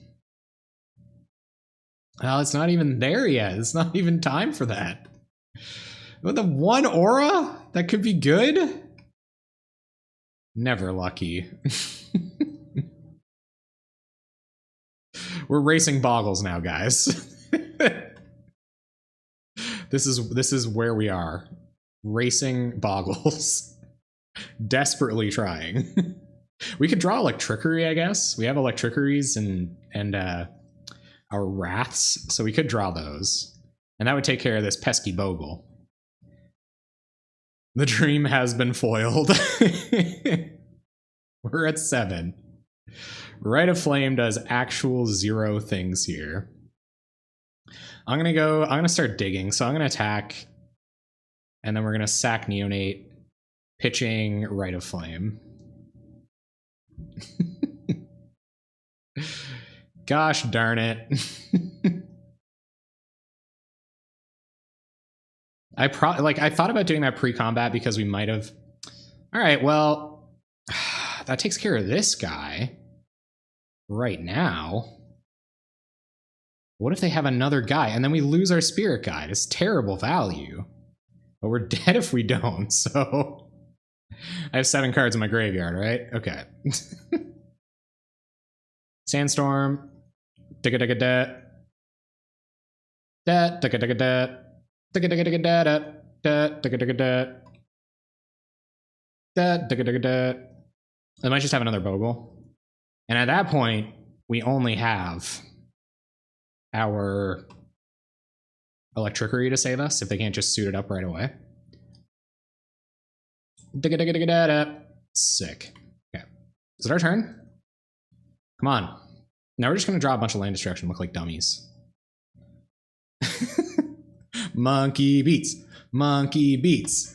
Well, it's not even there yet. It's not even time for that. With the one aura that could be good? Never lucky. We're racing Boggles now, guys. This is where we are. Racing Boggles. Desperately trying. We could draw Electrickery, I guess. We have Electrickeries and our Wraths, so we could draw those. And that would take care of this pesky Bogle. The dream has been foiled. We're at 7. Rite of Flame does actual 0 things here. I'm gonna start digging, so I'm gonna attack, and then we're gonna sack Neonate, pitching Rite of Flame. Gosh darn it. I thought about doing that pre-combat because we might have. All right, well, that takes care of this guy right now. What if they have another guy and then we lose our spirit guide? It's terrible value. But we're dead if we don't, so I have 7 cards in my graveyard, right? Okay. Sandstorm. Digga-digga-da. Da digga-digga-da. Digga-digga-digga-da. Da digga-digga-da. Da digga-digga-da. I might just have another Bogle. And at that point, we only have our Electricity to save us if they can't just suit it up right away. Digga-digga-digga-da-da. Sick. Okay. Is it our turn? Come on. Now we're just gonna draw a bunch of land destruction, look like dummies. Monkey beats. Monkey beats.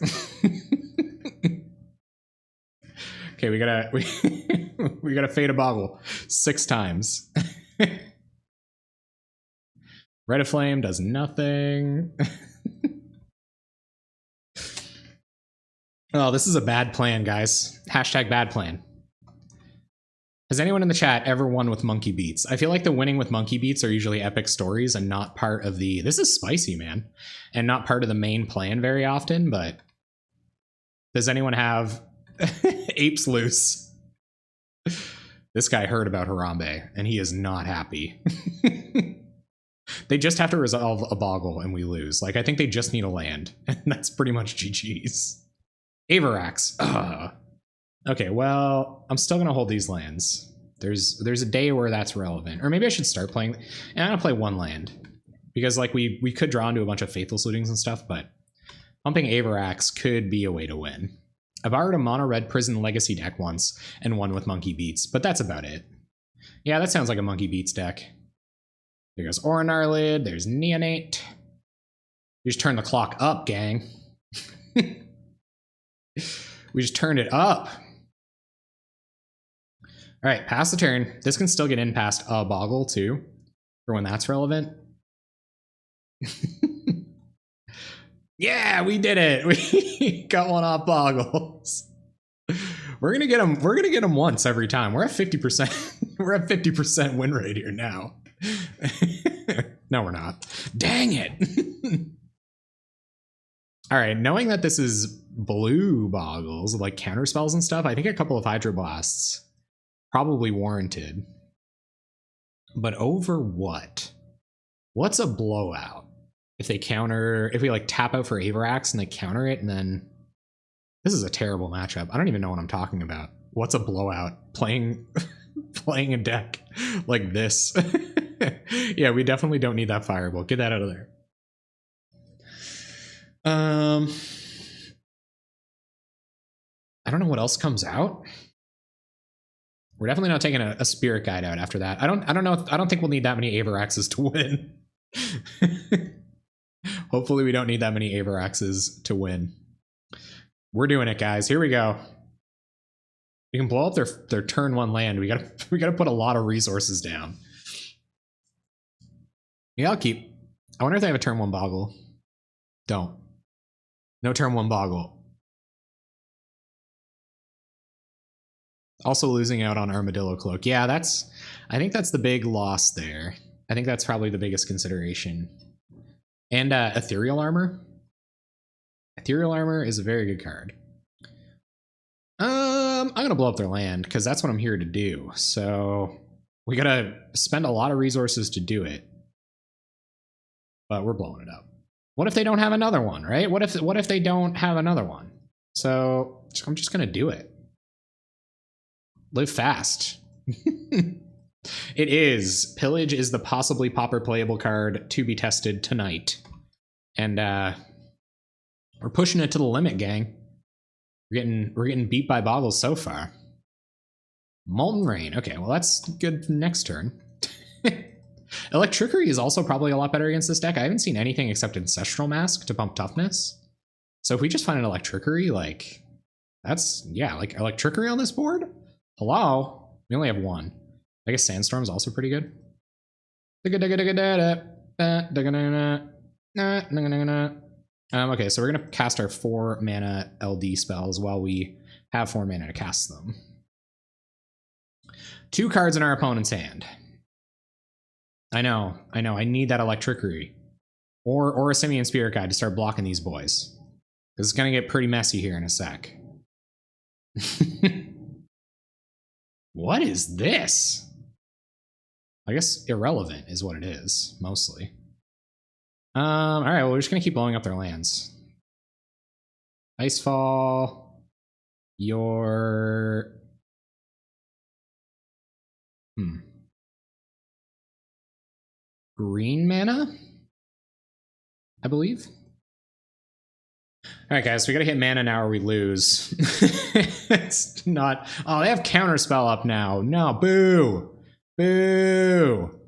Okay, we gotta fade a Boggle 6 times. Red of Flame does nothing. Oh, this is a bad plan, guys. Hashtag bad plan. Has anyone in the chat ever won with Monkey Beats? I feel like the winning with Monkey Beats are usually epic stories and not part of the... This is spicy, man. And not part of the main plan very often, but... Does anyone have Apes Loose? This guy heard about Harambe, and he is not happy. They just have to resolve a Boggle and we lose. Like, I think they just need a land, and that's pretty much GG's. Avarax. Ugh. Okay, well, I'm still gonna hold these lands. There's a day where that's relevant. Or maybe I should start playing, and I'm gonna play 1 land. Because like we could draw into a bunch of Faithful Lootings and stuff, but pumping Avarax could be a way to win. I borrowed a mono red Prison Legacy deck once and won with Monkey Beats, but that's about it. Yeah, that sounds like a Monkey Beats deck. There goes Orinar Lid, there's Neonate. We just turned the clock up, gang. We just turned it up. All right, pass the turn. This can still get in past a Boggle too, for when that's relevant. Yeah, we did it. We got one off Boggles. We're gonna get them. We're gonna get them once every time. We're at 50%. We're at 50% win rate here now. No, we're not. Dang it. All right, knowing that this is blue Boggles with like counter spells and stuff, I think a couple of Hydroblasts probably warranted. But over what? What's a blowout? If they counter, if we like tap out for Avarax and they counter it, and then this is a terrible matchup. I don't even know what I'm talking about. What's a blowout? Playing a deck like this. Yeah, we definitely don't need that Fireball. Get that out of there. I don't know what else comes out. We're definitely not taking a Spirit Guide out after that. I don't know. I don't think we'll need that many Avaraxes to win. Hopefully we don't need that many Avaraxes to win. We're doing it, guys. Here we go. We can blow up their turn 1 land. We gotta put a lot of resources down. Yeah, I'll keep. I wonder if they have a turn 1 Boggle. Don't. No turn 1 Boggle. Also losing out on Armadillo Cloak. Yeah, I think that's the big loss there. I think that's probably the biggest consideration. And Ethereal Armor. Ethereal Armor is a very good card. I'm gonna blow up their land because that's what I'm here to do. So we gotta spend a lot of resources to do it. But we're blowing it up. What if they don't have another one, right? What if they don't have another one? So I'm just gonna do it. Live fast. It is. Pillage is the possibly Pauper playable card to be tested tonight. And we're pushing it to the limit, gang. We're getting beat by Boggles so far. Molten Rain. Okay, well that's good next turn. Electricity is also probably a lot better against this deck. I haven't seen anything except Ancestral Mask to bump toughness. So if we just find an Electricity, like that's, yeah, like Electricity on this board? Hello? We only have 1. I guess Sandstorm is also pretty good. Okay, so we're gonna cast our 4 mana LD spells while we have 4 mana to cast them. 2 cards in our opponent's hand. I know. I need that Electrickery. Or a Simian Spirit Guide to start blocking these boys. Because it's gonna get pretty messy here in a sec. What is this? I guess irrelevant is what it is, mostly. Alright, well, we're just gonna keep blowing up their lands. Icefall. Your... green mana? I believe. Alright, guys, we gotta hit mana now or we lose. It's not... Oh, they have Counterspell up now. No, boo! Boo!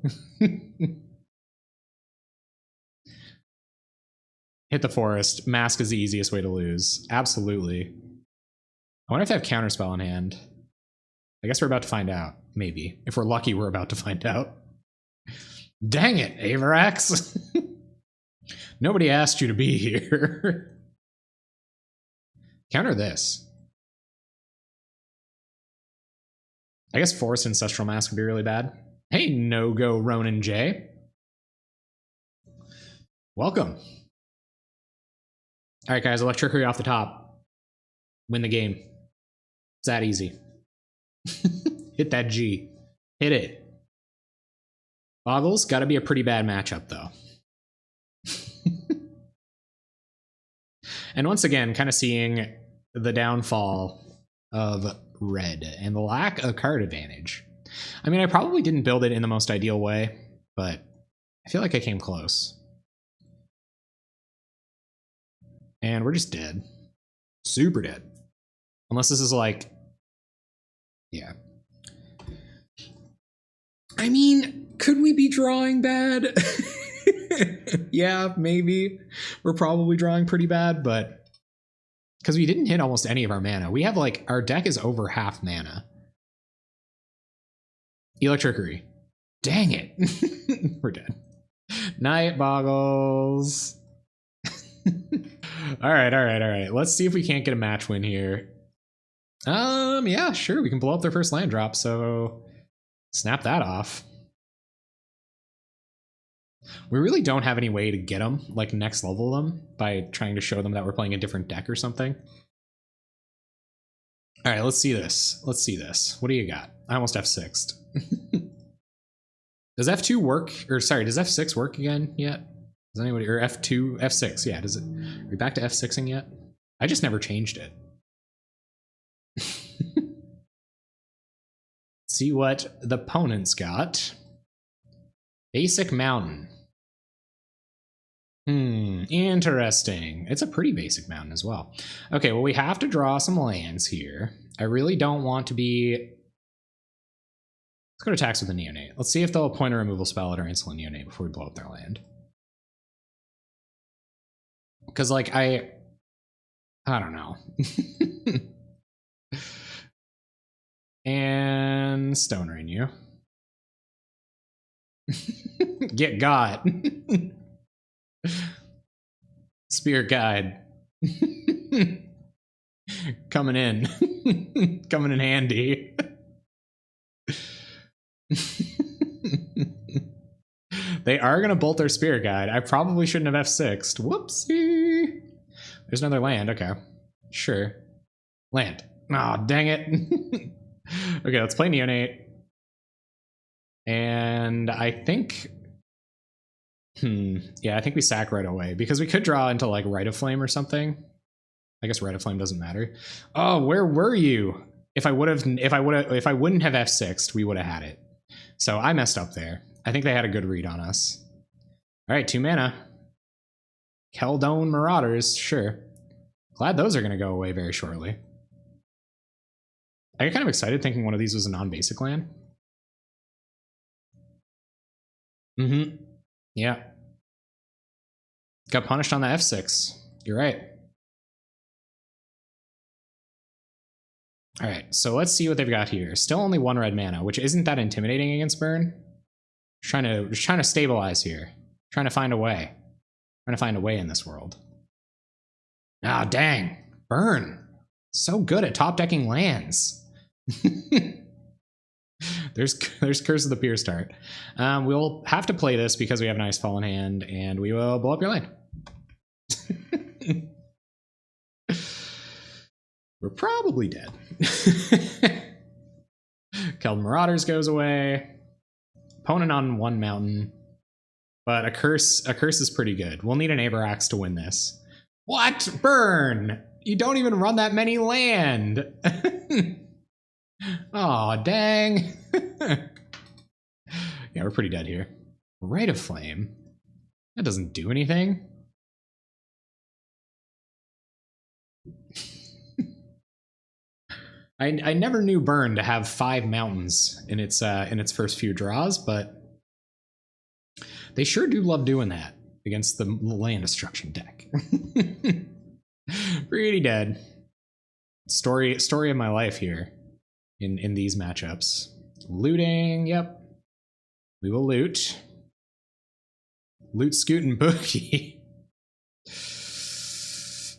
Hit the forest. Mask is the easiest way to lose. Absolutely. I wonder if they have Counterspell in hand. I guess we're about to find out. Maybe. If we're lucky, we're about to find out. Dang it, Avarax! Nobody asked you to be here. Counter this. I guess Forest Ancestral Mask would be really bad. Hey, no-go Ronan J. Welcome. Alright guys, Electrickery off the top. Win the game. It's that easy. Hit that G. Hit it. Boggles, gotta be a pretty bad matchup though. And once again, kind of seeing the downfall of red and the lack of card advantage. I mean, I probably didn't build it in the most ideal way, but I feel like I came close. And we're just dead. Super dead. Unless this is like... Yeah. I mean, could we be drawing bad? Yeah, maybe. We're probably drawing pretty bad, but... Because we didn't hit almost any of our mana. We have like... Our deck is over half mana. Electrickery. Dang it. We're dead. Night, Boggles. Alright. Let's see if we can't get a match win here. Yeah, sure. We can blow up their first land drop, so... Snap that off. We really don't have any way to get them, like next level them, by trying to show them that we're playing a different deck or something. Alright, let's see this. Let's see this. What do you got? I almost F6'd. Does F2 work? Or sorry, does F6 work again yet? Does anybody, or F2, F6, yeah, does it, are we back to F6ing yet? I just never changed it. See what the opponent's got. Basic mountain. Interesting. It's a pretty basic mountain as well. Okay, well, we have to draw some lands here. I really don't want to be... Let's go to attacks with a Neonate. Let's see if they'll appoint a removal spell at our Insolent Neonate before we blow up their land. Because, like, I don't know. And Stone Rain you. Get got. Spirit Guide. Coming in. Coming in handy. They are going to bolt their Spirit Guide. I probably shouldn't have F6'd. Whoopsie. There's another land. Okay. Sure. Land. Aw, dang it. Okay, let's play Neonate. And I think... Yeah, I think we sack right away. Because we could draw into, like, Rite of Flame or something. I guess Rite of Flame doesn't matter. Oh, where were you? If I wouldn't have F6'd, we would have had it. So I messed up there. I think they had a good read on us. Alright, 2 mana. Keldone Marauders, sure. Glad those are going to go away very shortly. I get kind of excited thinking one of these was a non-basic land. Yeah. Got punished on the F6. You're right. Alright, so let's see what they've got here. Still only 1 red mana, which isn't that intimidating against burn. Just trying to stabilize here. Trying to find a way. Trying to find a way in this world. Ah, dang. Burn. So good at top decking lands. There's Curse of the Pure Start. We'll have to play this because we have an Ice Fallen hand, and we will blow up your lane. We're probably dead. Keldon Marauders goes away. Opponent on 1 mountain. But a curse is pretty good. We'll need an Averax to win this. What? Burn! You don't even run that many land! Aw, dang. Yeah, we're pretty dead here. Rite of Flame. That doesn't do anything. I never knew Burn to have 5 mountains in its first few draws, but they sure do love doing that against the land destruction deck. Pretty dead. Story of my life here in these matchups. Looting, yep. We will loot. Loot, Scoot, and Boogie.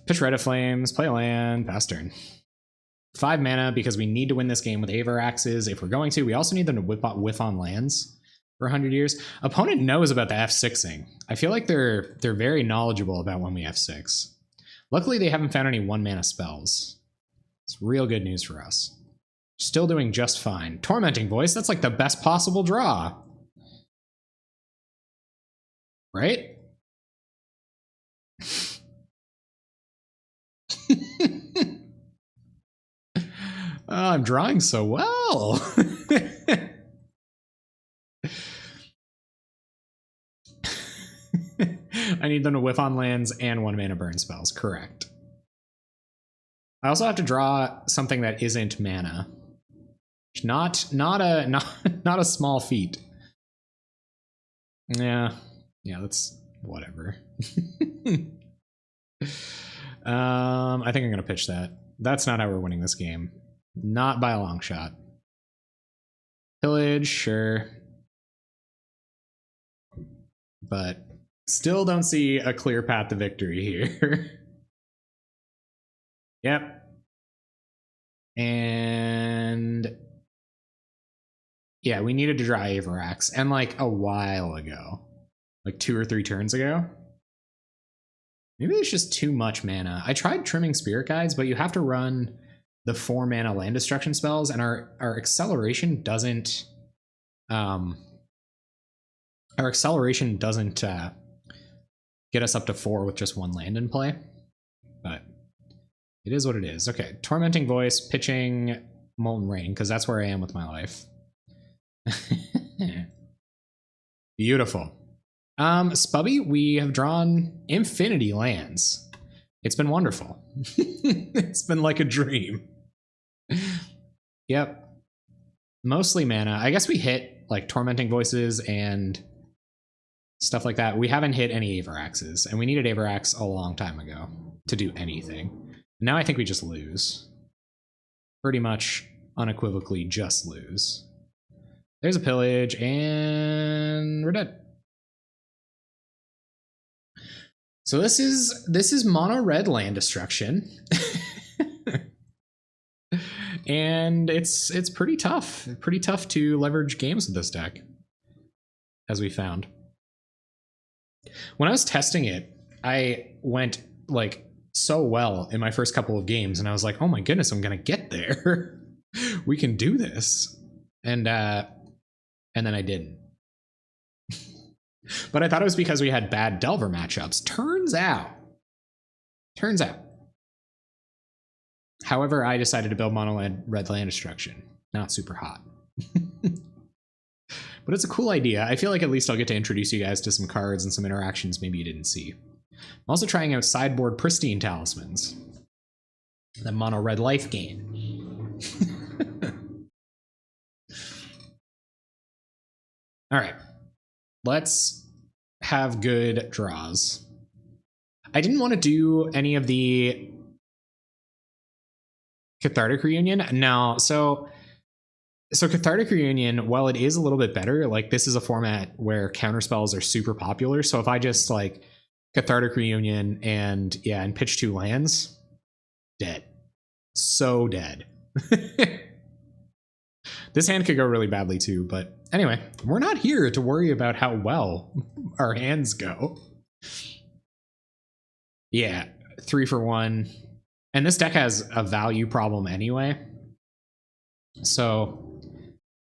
Pitch Rite of Flames, play a land, pass turn. 5 mana because we need to win this game with Averaxes if we're going to. We also need them to whiff on lands for 100 years. Opponent knows about the F6ing. I feel like they're very knowledgeable about when we F6. Luckily, they haven't found any 1-mana spells. It's real good news for us. Still doing just fine. Tormenting Voice, that's like the best possible draw. Right? Oh, I'm drawing so well. I need them to whiff on lands and 1-mana burn spells. Correct. I also have to draw something that isn't mana. Not a small feat. Yeah, that's whatever. I think I'm gonna pitch that. That's not how we're winning this game. Not by a long shot. Pillage, sure. But still don't see a clear path to victory here. Yep. And yeah, we needed to draw Averax, and like a while ago. Like 2 or 3 turns ago. Maybe it's just too much mana. I tried trimming Spirit Guides, but you have to run the 4-mana land destruction spells, and our acceleration doesn't get us up to 4 with just 1 land in play. But it is what it is. Okay, Tormenting Voice, pitching Molten Rain, because that's where I am with my life. Beautiful. Spubby, we have drawn infinity lands. It's been wonderful. It's been like a dream. Yep. Mostly mana. I guess we hit like Tormenting Voices and stuff like that. We haven't hit any Averaxes, and we needed Averax a long time ago to do anything. Now I think we just lose. Pretty much unequivocally just lose. There's a Pillage, and we're dead. So this is mono red land destruction. And it's pretty tough. Pretty tough to leverage games with this deck, as we found. When I was testing it, I went like so well in my first couple of games, and I was like, oh my goodness, I'm gonna get there. We can do this. And then I didn't. But I thought it was because we had bad Delver matchups. Turns out. However, I decided to build mono red land destruction. Not super hot. But it's a cool idea. I feel like at least I'll get to introduce you guys to some cards and some interactions maybe you didn't see. I'm also trying out sideboard Pristine Talismans. The mono red life gain. All right. Let's have good draws. I didn't want to do any of the Cathartic Reunion. No, so So Cathartic Reunion, while it is a little bit better, like this is a format where counterspells are super popular. So if I just like Cathartic Reunion and pitch 2 lands, dead. So dead. This hand could go really badly too, but anyway, we're not here to worry about how well our hands go. Yeah, 3 for 1. And this deck has a value problem anyway. So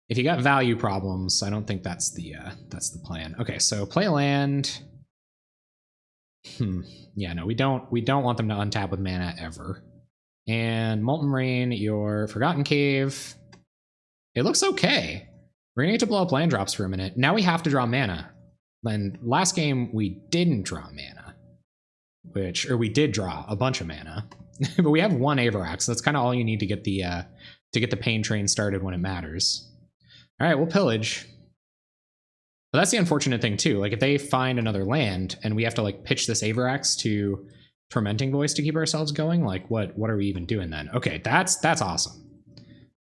if you got value problems, I don't think that's the plan. Okay, so play land. Yeah, no, we don't want them to untap with mana ever. And Molten Rain, your Forgotten Cave. It looks okay. We're gonna get to blow up land drops for a minute. Now we have to draw mana. And last game we didn't draw mana, or we did draw a bunch of mana, but we have 1 Avarax. So that's kind of all you need to get the pain train started when it matters. All right, we'll pillage. But that's the unfortunate thing too. Like if they find another land and we have to like pitch this Avarax to Tormenting Voice to keep ourselves going, like what are we even doing then? Okay, that's awesome.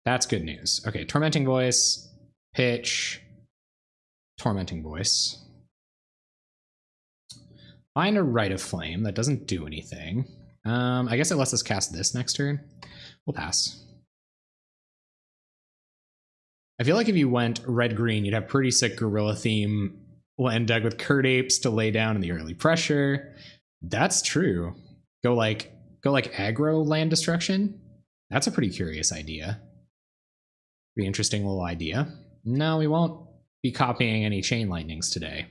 That's good news. Okay, Tormenting Voice, pitch, Tormenting Voice. Find a Rite of Flame. That doesn't do anything. I guess it lets us cast this next turn. We'll pass. I feel like if you went red-green, you'd have pretty sick Gorilla theme land deck with Curd Apes to lay down in the early pressure. That's true. Go like aggro land destruction. That's a pretty curious idea. Pretty interesting little idea. No, we won't be copying any Chain Lightnings today.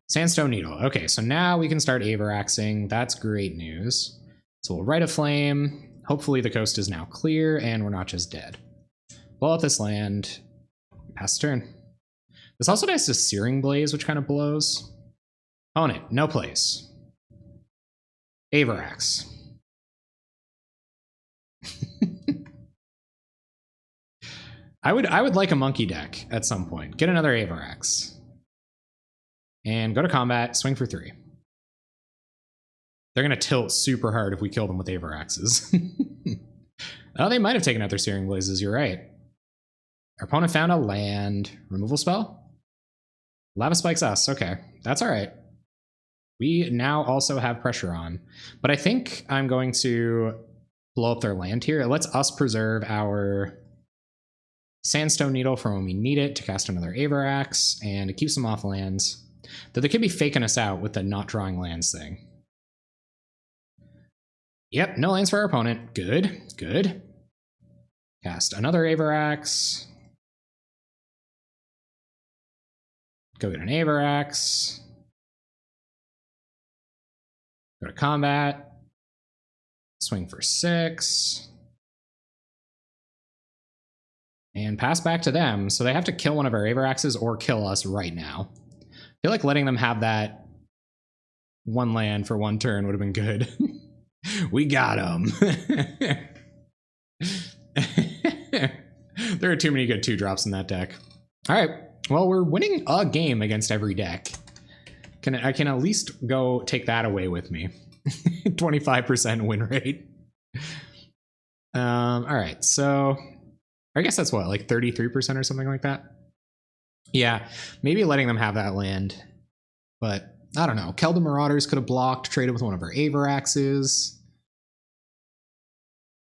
Sandstone Needle. Okay, so now we can start Avaraxing. That's great news. So we'll Rite of Flame. Hopefully the coast is now clear and we're not just dead. Blow up this land. Pass turn. This also has a Searing Blaze, which kind of blows. Own it. No place. Avarax. I would like a monkey deck at some point. Get another Avarax. And go to combat, swing for 3. They're going to tilt super hard if we kill them with Avaraxes. Oh, they might have taken out their Searing Blazes, you're right. Our opponent found a land. Removal spell? Lava Spikes us, okay. That's alright. We now also have pressure on. But I think I'm going to blow up their land here. It lets us preserve our Sandstone Needle for when we need it to cast another Avarax, and it keeps them off lands. Though they could be faking us out with the not drawing lands thing. Yep, no lands for our opponent. Good, good. Cast another Avarax. Go get an Avarax. Go to combat. Swing for 6. And pass back to them, so they have to kill one of our Avaraxes or kill us right now. I feel like letting them have that 1 land for 1 turn would have been good. We got them. There are too many good 2-drops in that deck. All right, well, we're winning a game against every deck. I can at least go take that away with me. 25% win rate. All right, so I guess that's what, like 33% or something like that? Yeah, maybe letting them have that land. But I don't know. Keldon Marauders could have blocked, traded with one of our Avaraxes.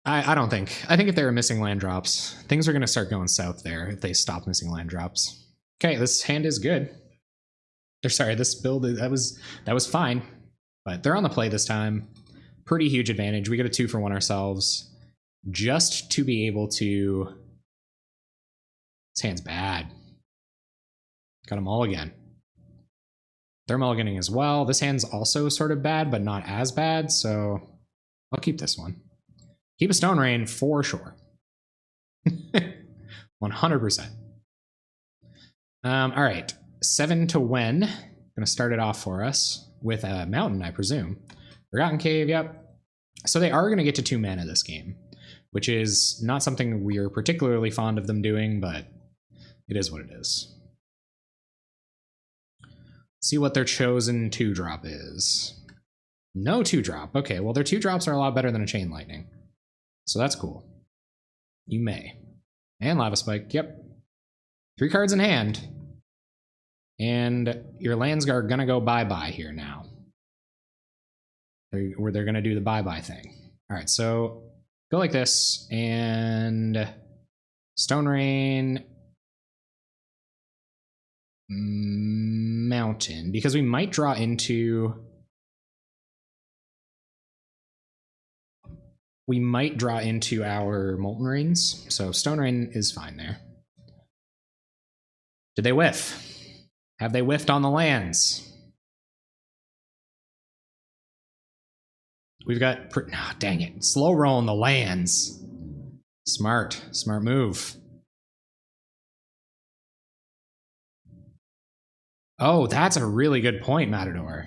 I don't think. I think if they were missing land drops, things are going to start going south there if they stop missing land drops. Okay, this hand is good. Or sorry, this build, that was fine. But they're on the play this time. Pretty huge advantage. We get a 2 for 1 ourselves. Just to be able to... This hand's bad. Got them all again. They're mulliganing as well. This hand's also sort of bad, but not as bad, so I'll keep this one. Keep a Stone Rain for sure. 100%. All right, 7 to win. Gonna start it off for us with a mountain, I presume. Forgotten Cave, yep. So they are gonna get to 2 mana this game, which is not something we're particularly fond of them doing, but it is what it is. See what their chosen 2-drop is. No 2-drop. Okay, well, their 2-drops are a lot better than a Chain Lightning. So that's cool. You may. And Lava Spike, yep. 3 cards in hand. And your lands are gonna go bye-bye here now. They're gonna do the bye-bye thing. Alright, so go like this, and Stone Rain, Mountain, because we might draw into our Molten Rains, so Stone Rain is fine there. Did they whiff? Have they whiffed on the lands? We've got, oh, dang it, slow rolling the lands. Smart move. Oh, that's a really good point, Matador.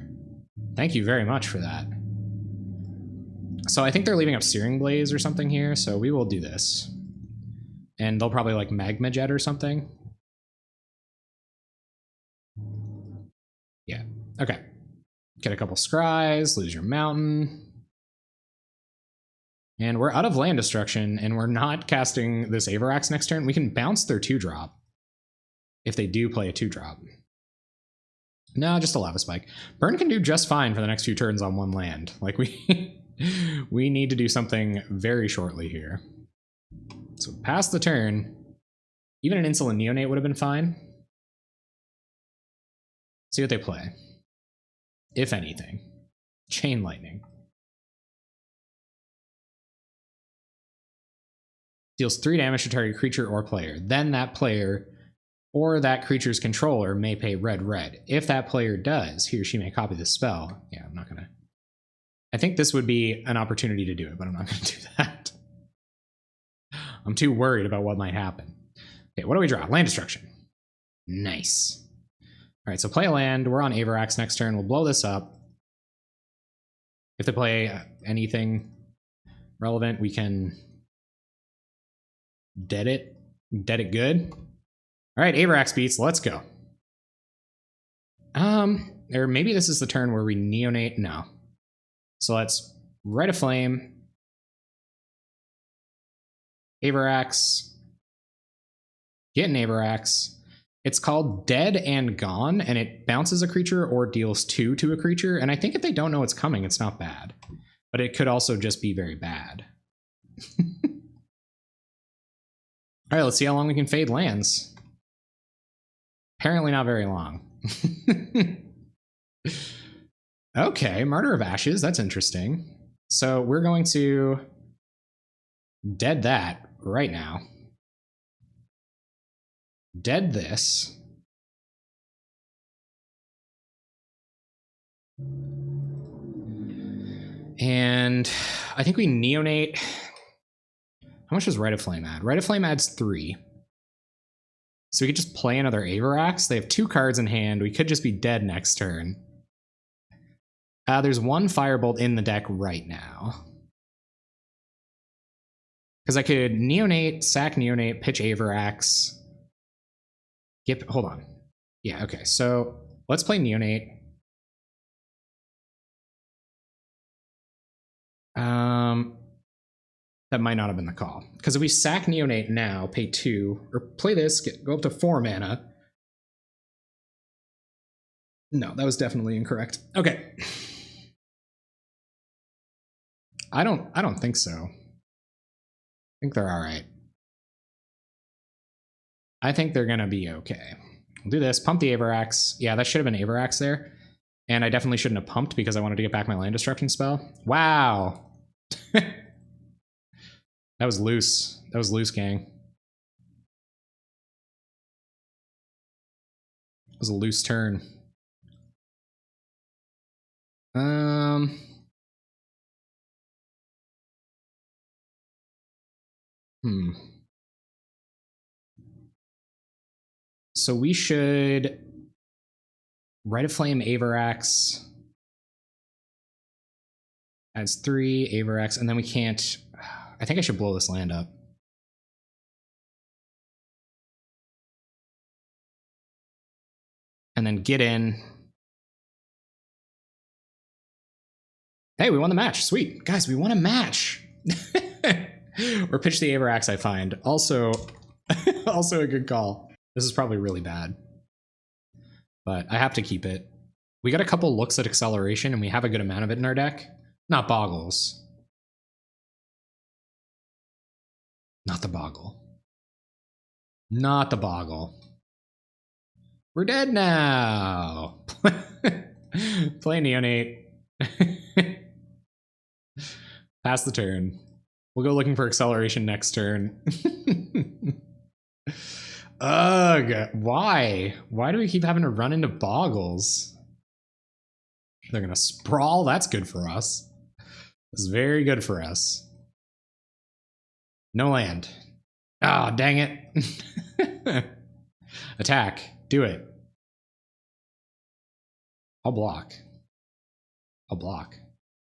Thank you very much for that. So I think they're leaving up Searing Blaze or something here, so we will do this. And they'll probably like Magma Jet or something. Yeah, okay. Get a couple Scries, lose your Mountain. And we're out of land destruction, and we're not casting this Avarax next turn. We can bounce their 2-drop if they do play a 2-drop. No, just a Lava Spike. Burn can do just fine for the next few turns on 1 land. Like, we need to do something very shortly here. So pass the turn. Even an Insolent Neonate would have been fine. See what they play. If anything. Chain Lightning. Deals 3 damage to target creature or player. Then that player or that creature's controller may pay red. If that player does, he or she may copy the spell. Yeah, I'm not gonna. I think this would be an opportunity to do it, but I'm not gonna do that. I'm too worried about what might happen. Okay, what do we draw? Land destruction. Nice. All right, so play a land. We're on Avarax next turn. We'll blow this up. If they play anything relevant, we can dead it good. All right, Avarax beats, let's go. Or maybe this is the turn where we neonate. No. So let's Rite of Flame, Avarax, get an Avarax. It's called Dead and Gone, and it bounces a creature or deals 2 to a creature, and I think if they don't know it's coming, it's not bad. But it could also just be very bad. All right, let's see how long we can fade lands. Apparently not very long. Okay, Martyr of Ashes, that's interesting. So we're going to dead that right now. Dead this. And I think we neonate. How much does Rite of Flame add? Rite of Flame adds 3. So we could just play another Avarax. They have 2 cards in hand. We could just be dead next turn. There's 1 Firebolt in the deck right now. Because I could neonate, sack neonate, pitch Avarax. Hold on. Yeah, okay. So let's play neonate. That might not have been the call. Because if we sack neonate now, pay 2, or play this, go up to 4 mana. No, that was definitely incorrect. Okay. I don't think so. I think they're all right. I think they're gonna be okay. We'll do this. Pump the Avarax. Yeah, that should have been Avarax there. And I definitely shouldn't have pumped because I wanted to get back my land destruction spell. Wow. That was loose. That was loose, gang. It was a loose turn. So we should Rite of Flame Avarax. Adds 3 Avarax, and then we can't. I think I should blow this land up. And then get in. Hey, we won the match. Sweet. Guys, we won a match. Or pitch the Avarax, I find. Also, Also a good call. This is probably really bad, but I have to keep it. We got a couple looks at acceleration, and we have a good amount of it in our deck. Not Boggles. Not the Boggle. Not the Boggle. We're dead now. Play Neonate. Pass the turn. We'll go looking for acceleration next turn. Ugh, why? Why do we keep having to run into Boggles? They're gonna sprawl. That's good for us. This is very good for us. No land. Ah, oh, dang it. Attack. Do it. I'll block. I'll block.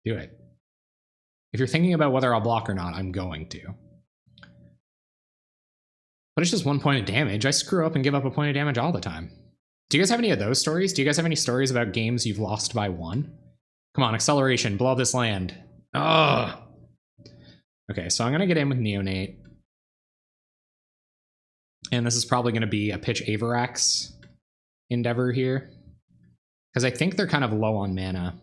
Do it. If you're thinking about whether I'll block or not, I'm going to. But it's just 1 point of damage. I screw up and give up a point of damage all the time. Do you guys have any of those stories? Do you guys have any stories about games you've lost by 1? Come on, acceleration. Blow up this land. Ugh. Okay, so I'm going to get in with Neonate. And this is probably going to be a pitch Avarax endeavor here. Because I think they're kind of low on mana.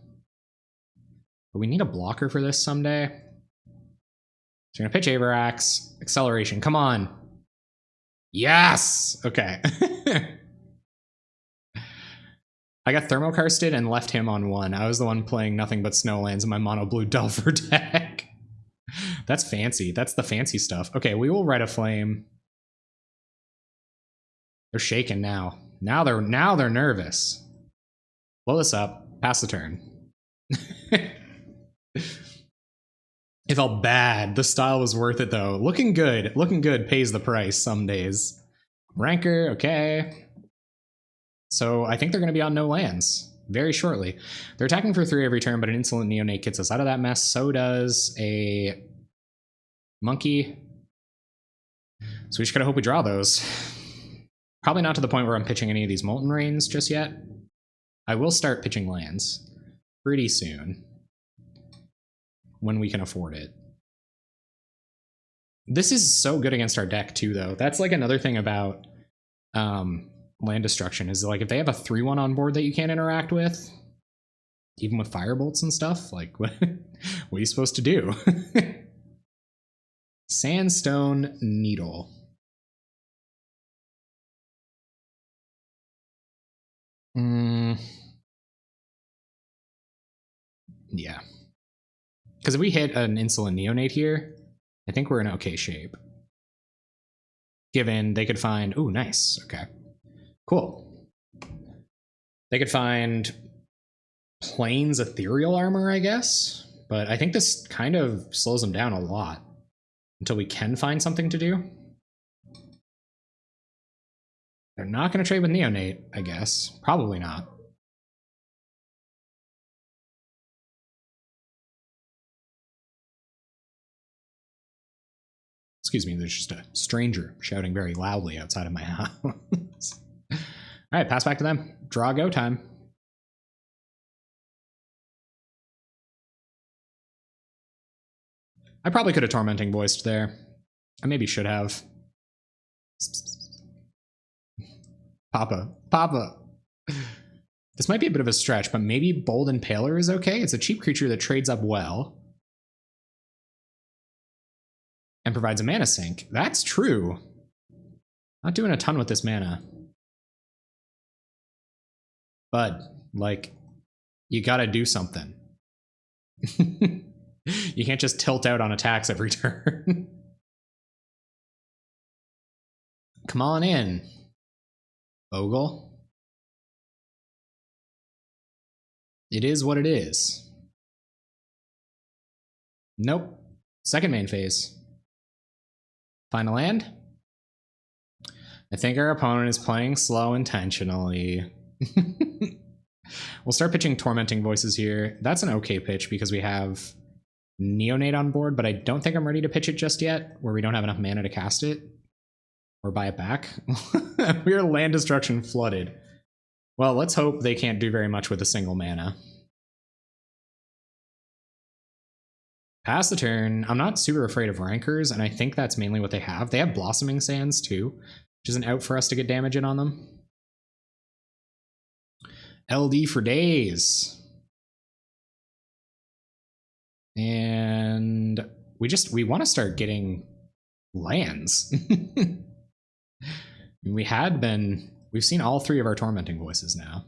But we need a blocker for this someday. So we're going to pitch Avarax. Acceleration. Come on. Yes! Okay. I got Thermokarsted and left him on 1. I was the one playing nothing but Snowlands in my mono blue Delver deck. That's fancy. That's the fancy stuff. Okay, we will Red Flame. They're shaking now. Now they're nervous. Blow this up. Pass the turn. It felt bad. The style was worth it though. Looking good. Looking good pays the price some days. Rancor, okay. So I think they're going to be on no lands very shortly. They're attacking for 3 every turn, but an Insolent Neonate gets us out of that mess. So does a Monkey. So we just gotta hope we draw those. Probably not to the point where I'm pitching any of these Molten Rains just yet. I will start pitching lands pretty soon when we can afford it. This is so good against our deck too, though. That's like another thing about land destruction is like if they have a 3/1 on board that you can't interact with, even with Firebolts and stuff, like what are you supposed to do? Sandstone Needle. Yeah. Because if we hit an Insolent Neonate here, I think we're in okay shape. Given they could find... Ooh, nice. Okay. Cool. They could find Plains Ethereal Armor, I guess. But I think this kind of slows them down a lot. Until we can find something to do. They're not going to trade with Neonate, I guess. Probably not. Excuse me, there's just a stranger shouting very loudly outside of my house. All right, pass back to them. Draw go time. I probably could have Tormenting Voiced there. I maybe should have. Papa. This might be a bit of a stretch, but maybe Bold Impaler is okay. It's a cheap creature that trades up well. And provides a mana sink. That's true. Not doing a ton with this mana. But, like, you gotta do something. You can't just tilt out on attacks every turn. Come on in, Bogle. It is what it is. Nope. Second main phase. Final land? I think our opponent is playing slow intentionally. We'll start pitching Tormenting Voices here. That's an okay pitch because we have Neonate on board, but I don't think I'm ready to pitch it just yet, where we don't have enough mana to cast it. Or buy it back. We are land destruction flooded. Well, let's hope they can't do very much with a single mana. Pass the turn. I'm not super afraid of Rankers, and I think that's mainly what they have. They have Blossoming Sands too, which is an out for us to get damage in on them. LD for days. And we want to start getting lands. We've seen all three of our Tormenting Voices now.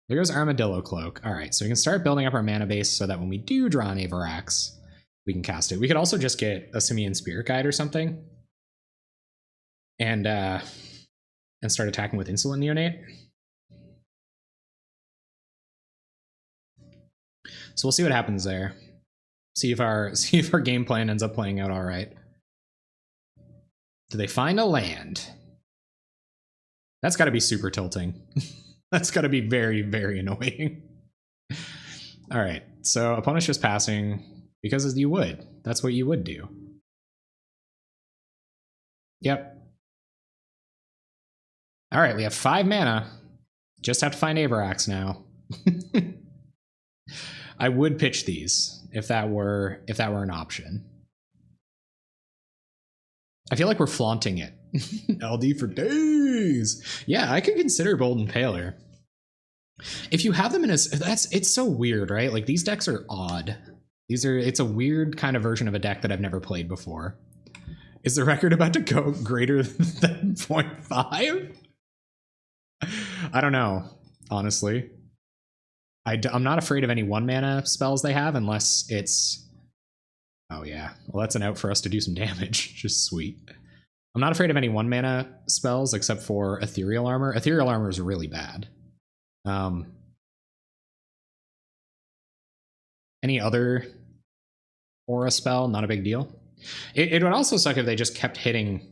There goes Armadillo Cloak. All right, so we can start building up our mana base so that when we do draw an Avarax, we can cast it. We could also just get a Simian Spirit Guide or something and start attacking with Insolent Neonate. So we'll see what happens there. See if our game plan ends up playing out all right. Do they find a land? That's got to be super tilting. That's got to be very, very annoying. All right, so opponent's just passing because as you would. That's what you would do. Yep. All right, we have 5 mana. Just have to find Avarax now. I would pitch these if that were an option. I feel like we're flaunting it. LD for days. Yeah, I could consider Bold Impaler. If you have them in a, it's so weird, right? Like these decks are odd. It's a weird kind of version of a deck that I've never played before. Is the record about to go greater than 0.5? I don't know, honestly. I'm not afraid of any 1 mana spells they have unless it's... Oh yeah, well that's an out for us to do some damage. Just sweet. I'm not afraid of any 1 mana spells except for Ethereal Armor. Ethereal Armor is really bad. Any other aura spell, not a big deal. It would also suck if they just kept hitting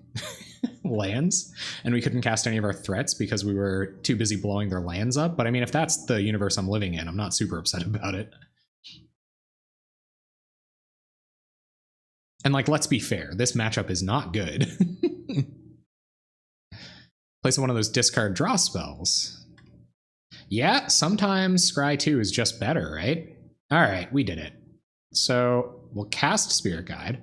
lands and we couldn't cast any of our threats because we were too busy blowing their lands up. But I mean, if that's the universe I'm living in, I'm not super upset about it. And like, let's be fair, this matchup is not good. Play one of those discard draw spells. Yeah, sometimes Scry 2 is just better, right? All right, we did it. So we'll cast Spirit Guide.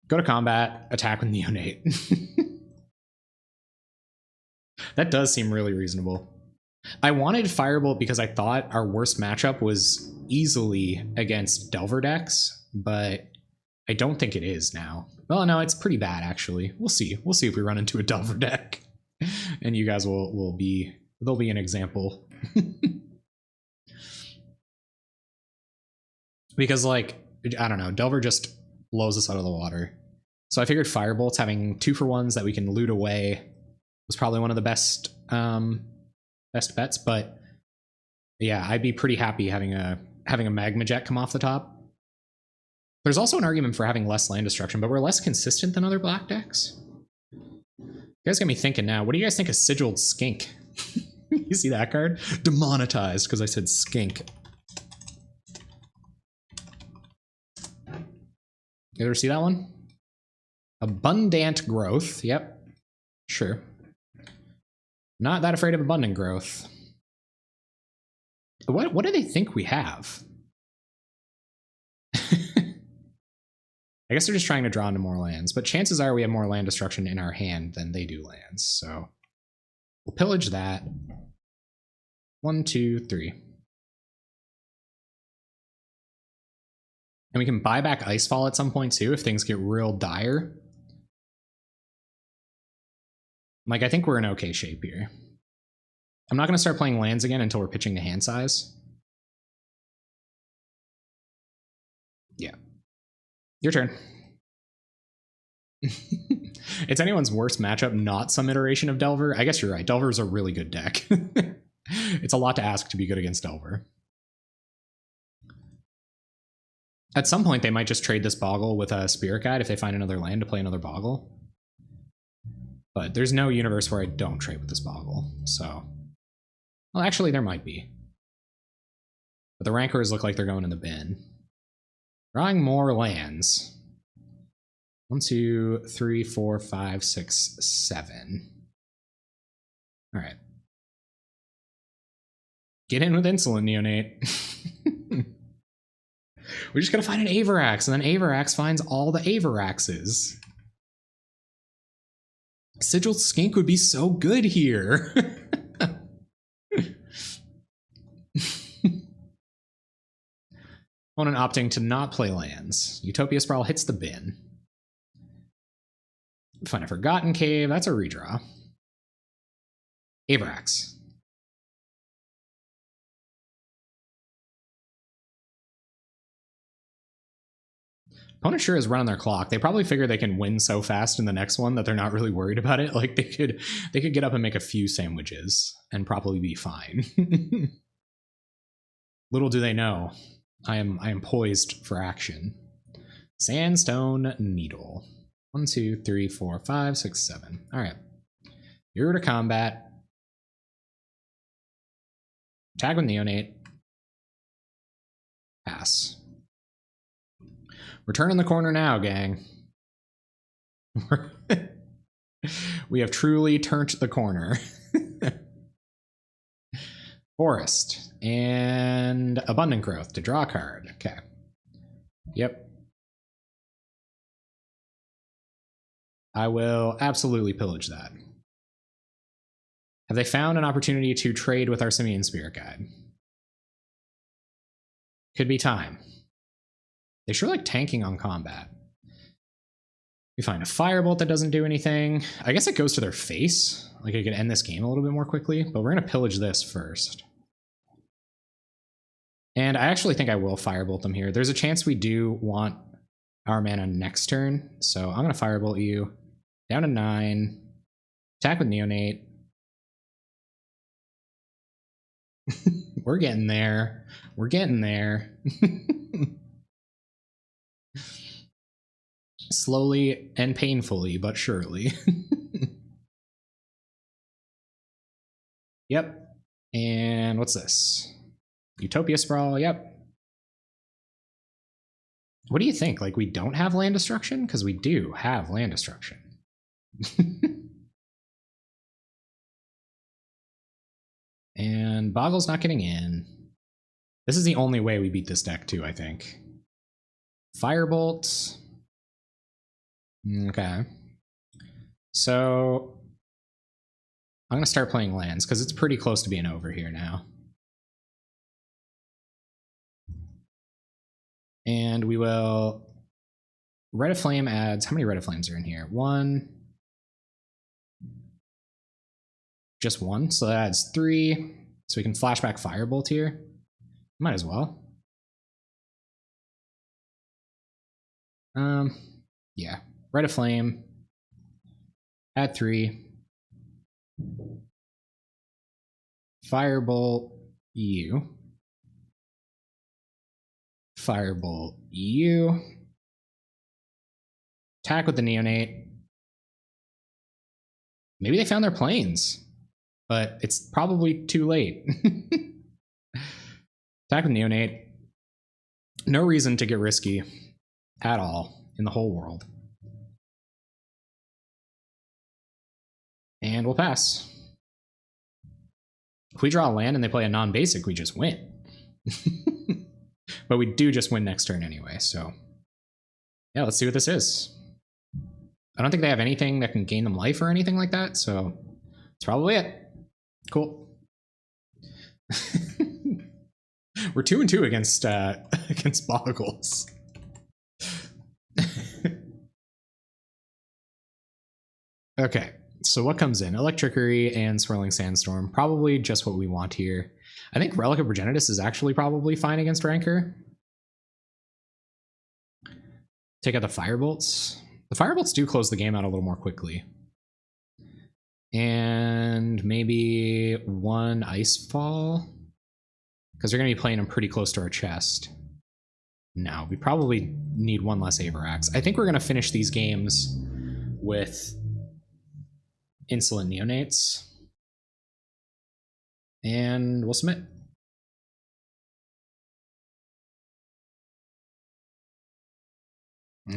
Go to combat, attack with Neonate. That does seem really reasonable. I wanted Firebolt because I thought our worst matchup was easily against Delver decks, but I don't think it is now. Well, no, it's pretty bad actually. We'll see. We'll see if we run into a Delver deck, and you guys will be there'll be an example. Because like I don't know, Delver just blows us out of the water. So I figured Firebolts having 2-for-1s that we can loot away was probably one of the best best bets, but yeah, I'd be pretty happy having a Magma Jet come off the top. There's also an argument for having less land destruction, but we're less consistent than other black decks. You guys got me thinking now. What do you guys think of Sigiled Skink? You see that card? Demonetized because I said skink. You ever see that one? Abundant Growth. Yep. Sure. Not that afraid of Abundant Growth. What do they think we have? I guess they're just trying to draw into more lands, but chances are we have more land destruction in our hand than they do lands, so we'll pillage that. 1, 2, 3. And we can buy back Icefall at some point too if things get real dire. Like, I think we're in okay shape here. I'm not going to start playing lands again until we're pitching to hand size. Yeah. Your turn. It's anyone's worst matchup, not some iteration of Delver. I guess you're right. Delver is a really good deck. It's a lot to ask to be good against Delver. At some point, they might just trade this Boggle with a Spirit Guide if they find another land to play another Boggle. But there's no universe where I don't trade with this Boggle, so... Well, actually, there might be. But the Rancors look like they're going in the bin. Drawing more lands. 1, 2, 3, 4, 5, 6, 7. All right. Get in with Insolent Neonate. We just gotta find an Avarax, and then Avarax finds all the Avaraxes. Sigil Skink would be so good here. Opponent opting to not play lands. Utopia Sprawl hits the bin. Find a Forgotten Cave. That's a redraw. Avarax. Opponent sure is running their clock. They probably figure they can win so fast in the next one that they're not really worried about it. Like they could get up and make a few sandwiches and probably be fine. Little do they know, I am poised for action. Sandstone Needle. 1, 2, 3, 4, 5, 6, 7. All right. You're to combat. Attack with Neonate. Pass. We're turning the corner now, gang. We have truly turned the corner. Forest and Abundant Growth to draw a card. Okay. Yep. I will absolutely pillage that. Have they found an opportunity to trade with our Simian Spirit Guide? Could be time. They sure like tanking on combat. We find a Firebolt that doesn't do anything. I guess it goes to their face. Like I could end this game a little bit more quickly, but we're going to pillage this first. And I actually think I will Firebolt them here. There's a chance we do want our mana next turn, so I'm going to Firebolt you. Down to 9. Attack with Neonate. We're getting there. We're getting there. Slowly and painfully, but surely. Yep. And what's this? Utopia Sprawl, yep. What do you think? Like, we don't have land destruction? Because we do have land destruction. And Boggles not getting in. This is the only way we beat this deck, too, I think. Firebolt. Okay. So I'm going to start playing lands, because it's pretty close to being over here now. And we will... Red of Flame adds... How many Red of Flames are in here? 1. Just 1, so that adds 3. So we can flashback Firebolt here. Might as well. Yeah. Red of Flame. Add 3. Firebolt you. Firebolt you. Attack with the Neonate. Maybe they found their planes, but it's probably too late. Attack with Neonate. No reason to get risky at all in the whole world. And we'll pass. If we draw a land and they play a non-basic, we just win. But we do just win next turn anyway, so... Yeah, let's see what this is. I don't think they have anything that can gain them life or anything like that, so... That's probably it. Cool. We're 2-2 against against Boggles. Okay, so what comes in? Electrickery and Swirling Sandstorm. Probably just what we want here. I think Relic of Progenitus is actually probably fine against Rancor. Take out the Firebolts. The Firebolts do close the game out a little more quickly. And maybe 1 Icefall. Because they're going to be playing them pretty close to our chest. No, we probably need 1 less Avarax. I think we're going to finish these games with Insolent Neonates. And we'll submit.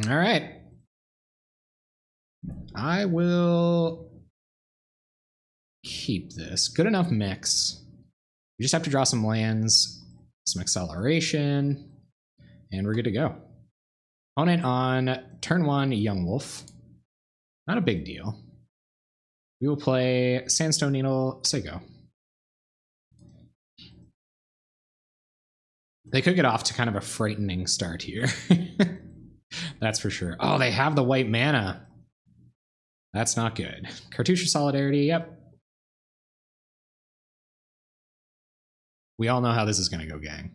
All right. I will keep this. Good enough mix. We just have to draw some lands, some acceleration, And we're good to go. Opponent on turn 1, Young Wolf. Not a big deal. We will play Sandstone Needle, Seiko. They could get off to kind of a frightening start here. That's for sure. Oh, they have the white mana. That's not good. Cartouche of Solidarity, yep. We all know how this is going to go, gang.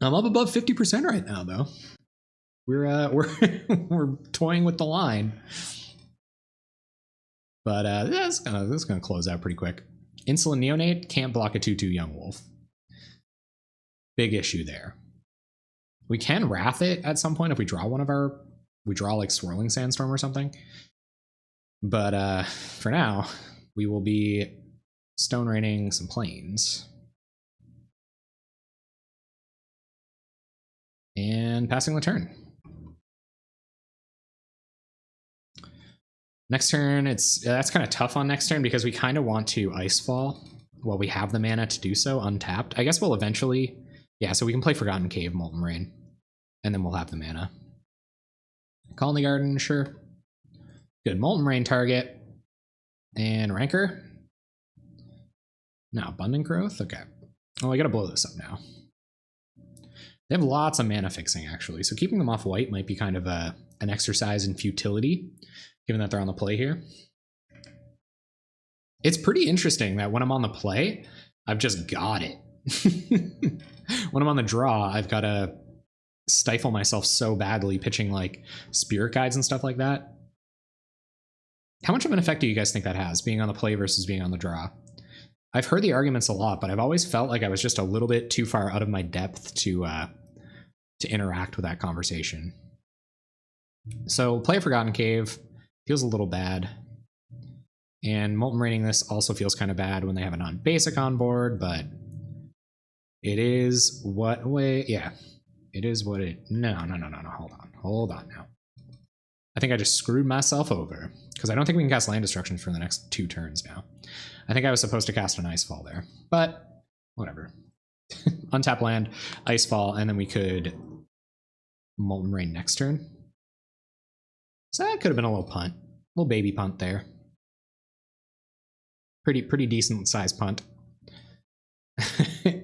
I'm up above 50% right now, though. We're toying with the line. But this is gonna close out pretty quick. Insolent Neonate can't block a 2/2 Young Wolf. Big issue there. We can Wrath it at some point if we draw one of our... We draw like Swirling Sandstorm or something. But for now, we will be Stone Raining some planes. And passing the turn. Next turn, that's kind of tough on next turn because we kind of want to Icefall while we have the mana to do so untapped. I guess we'll eventually... Yeah, so we can play Forgotten Cave, Molten Rain, and then we'll have the mana. Colony Garden, sure. Good. Molten Rain target. And Rancor. No, Abundant Growth? Okay. Oh, I gotta blow this up now. They have lots of mana fixing, actually, so keeping them off white might be kind of an exercise in futility, given that they're on the play here. It's pretty interesting that when I'm on the play, I've just got it. When I'm on the draw, I've got to stifle myself so badly pitching like Spirit Guides and stuff like that. How much of an effect do you guys think that has, being on the play versus being on the draw? I've heard the arguments a lot, but I've always felt like I was just a little bit too far out of my depth to interact with that conversation. So play Forgotten Cave feels a little bad. And Molten Raining this also feels kind of bad when they have a non-basic on board, but it is what way, yeah. It is what it, no, hold on now. I think I just screwed myself over, because I don't think we can cast Land Destruction for the next 2 turns now. I think I was supposed to cast an Icefall there, but whatever. Untap land, Icefall, and then we could Molten Rain next turn. So that could have been a little punt. Little baby punt there. Pretty decent size punt.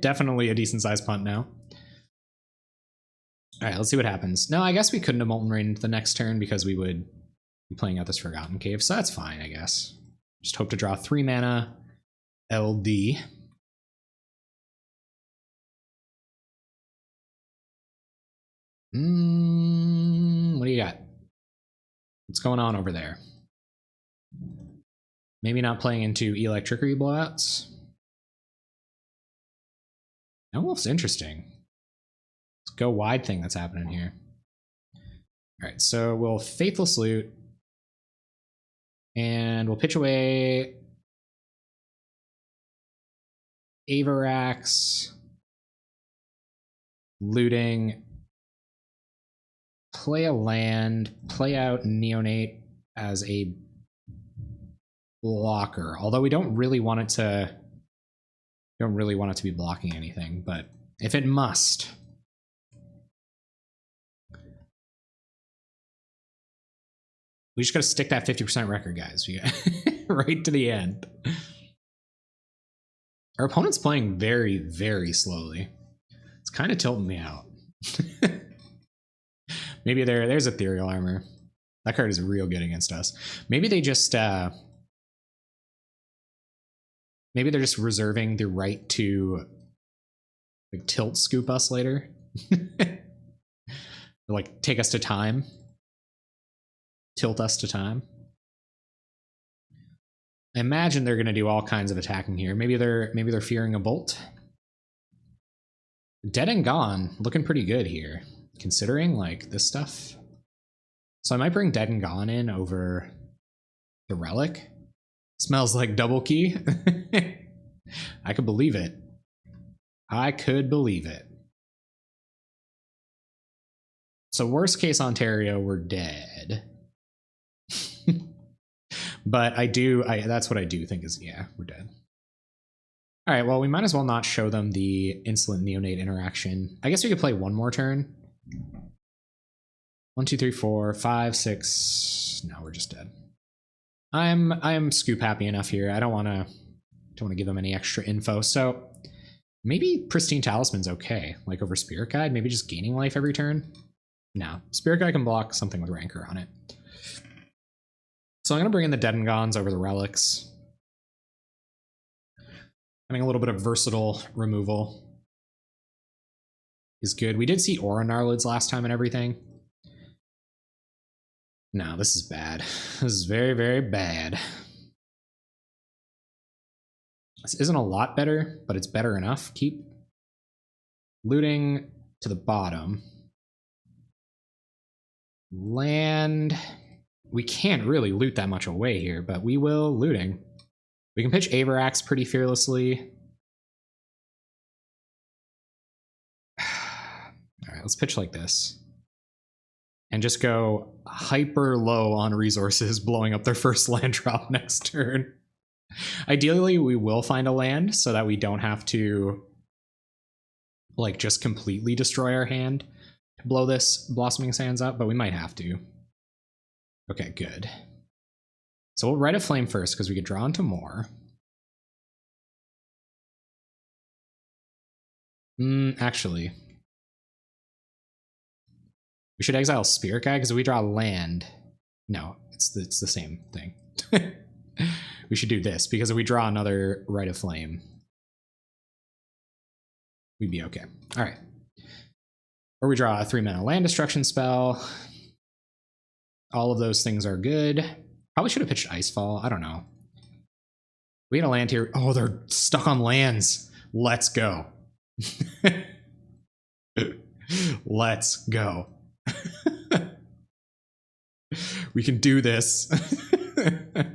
Definitely a decent size punt now. Alright, let's see what happens. No, I guess we couldn't have Molten Rain the next turn because we would be playing out this Forgotten Cave, so that's fine, I guess. Just hope to draw 3 mana LD. What do you got? What's going on over there? Maybe not playing into Electricity blowouts. Young Wolf's interesting. Let's go wide thing that's happening here. Alright, so we'll Faithless Loot. And we'll pitch away Avarax, looting, play a land, play out Neonate as a blocker. Although we don't really want it to be blocking anything, but if it must. We just gotta stick that 50% record, guys. We got right to the end. Our opponent's playing very, very slowly. It's kind of tilting me out. Maybe there's Ethereal Armor. That card is real good against us. Maybe they just maybe they're just reserving the right to like tilt scoop us later. Or, like take us to time. Tilt us to time. I imagine they're gonna do all kinds of attacking here. Maybe they're fearing a bolt. Dead and Gone, looking pretty good here, considering like this stuff. So I might bring Dead and Gone in over the Relic. Smells like double key. I could believe it. I could believe it. So worst case Ontario, we're dead. But that's what I do think is, yeah, we're dead. All right, well, we might as well not show them the insolent neonate interaction. I guess we could play one more turn. 1, 2, 3, 4, 5, 6. No, we're just dead. I am scoop happy enough here. I don't want to give them any extra info. So maybe Pristine Talisman's okay, like over Spirit Guide. Maybe just gaining life every turn. No, Spirit Guide can block something with Rancor on it. So I'm gonna bring in the Dead and Gones over the relics. Having a little bit of versatile removal is good. We did see Aura Gnarlids last time and everything. No, this is bad. This is very, very bad. This isn't a lot better, but it's better enough. Keep looting to the bottom. Land. We can't really loot that much away here, but we will looting. We can pitch Avarax pretty fearlessly. All right, let's pitch like this. And just go hyper low on resources, blowing up their first land drop next turn. Ideally, we will find a land so that we don't have to like just completely destroy our hand to blow this Blossoming Sands up, but we might have to. Okay, good. So we'll Rite of Flame first because we could draw into more. Actually, we should exile Spirit Guide because if we draw land. No, it's the same thing. We should do this because if we draw another Rite of Flame, we'd be okay. All right. Or we draw a 3-mana land destruction spell. All of those things are good. Probably should have pitched Icefall. I don't know. We had a land here. Oh, they're stuck on lands. Let's go. Let's go. We can do this. A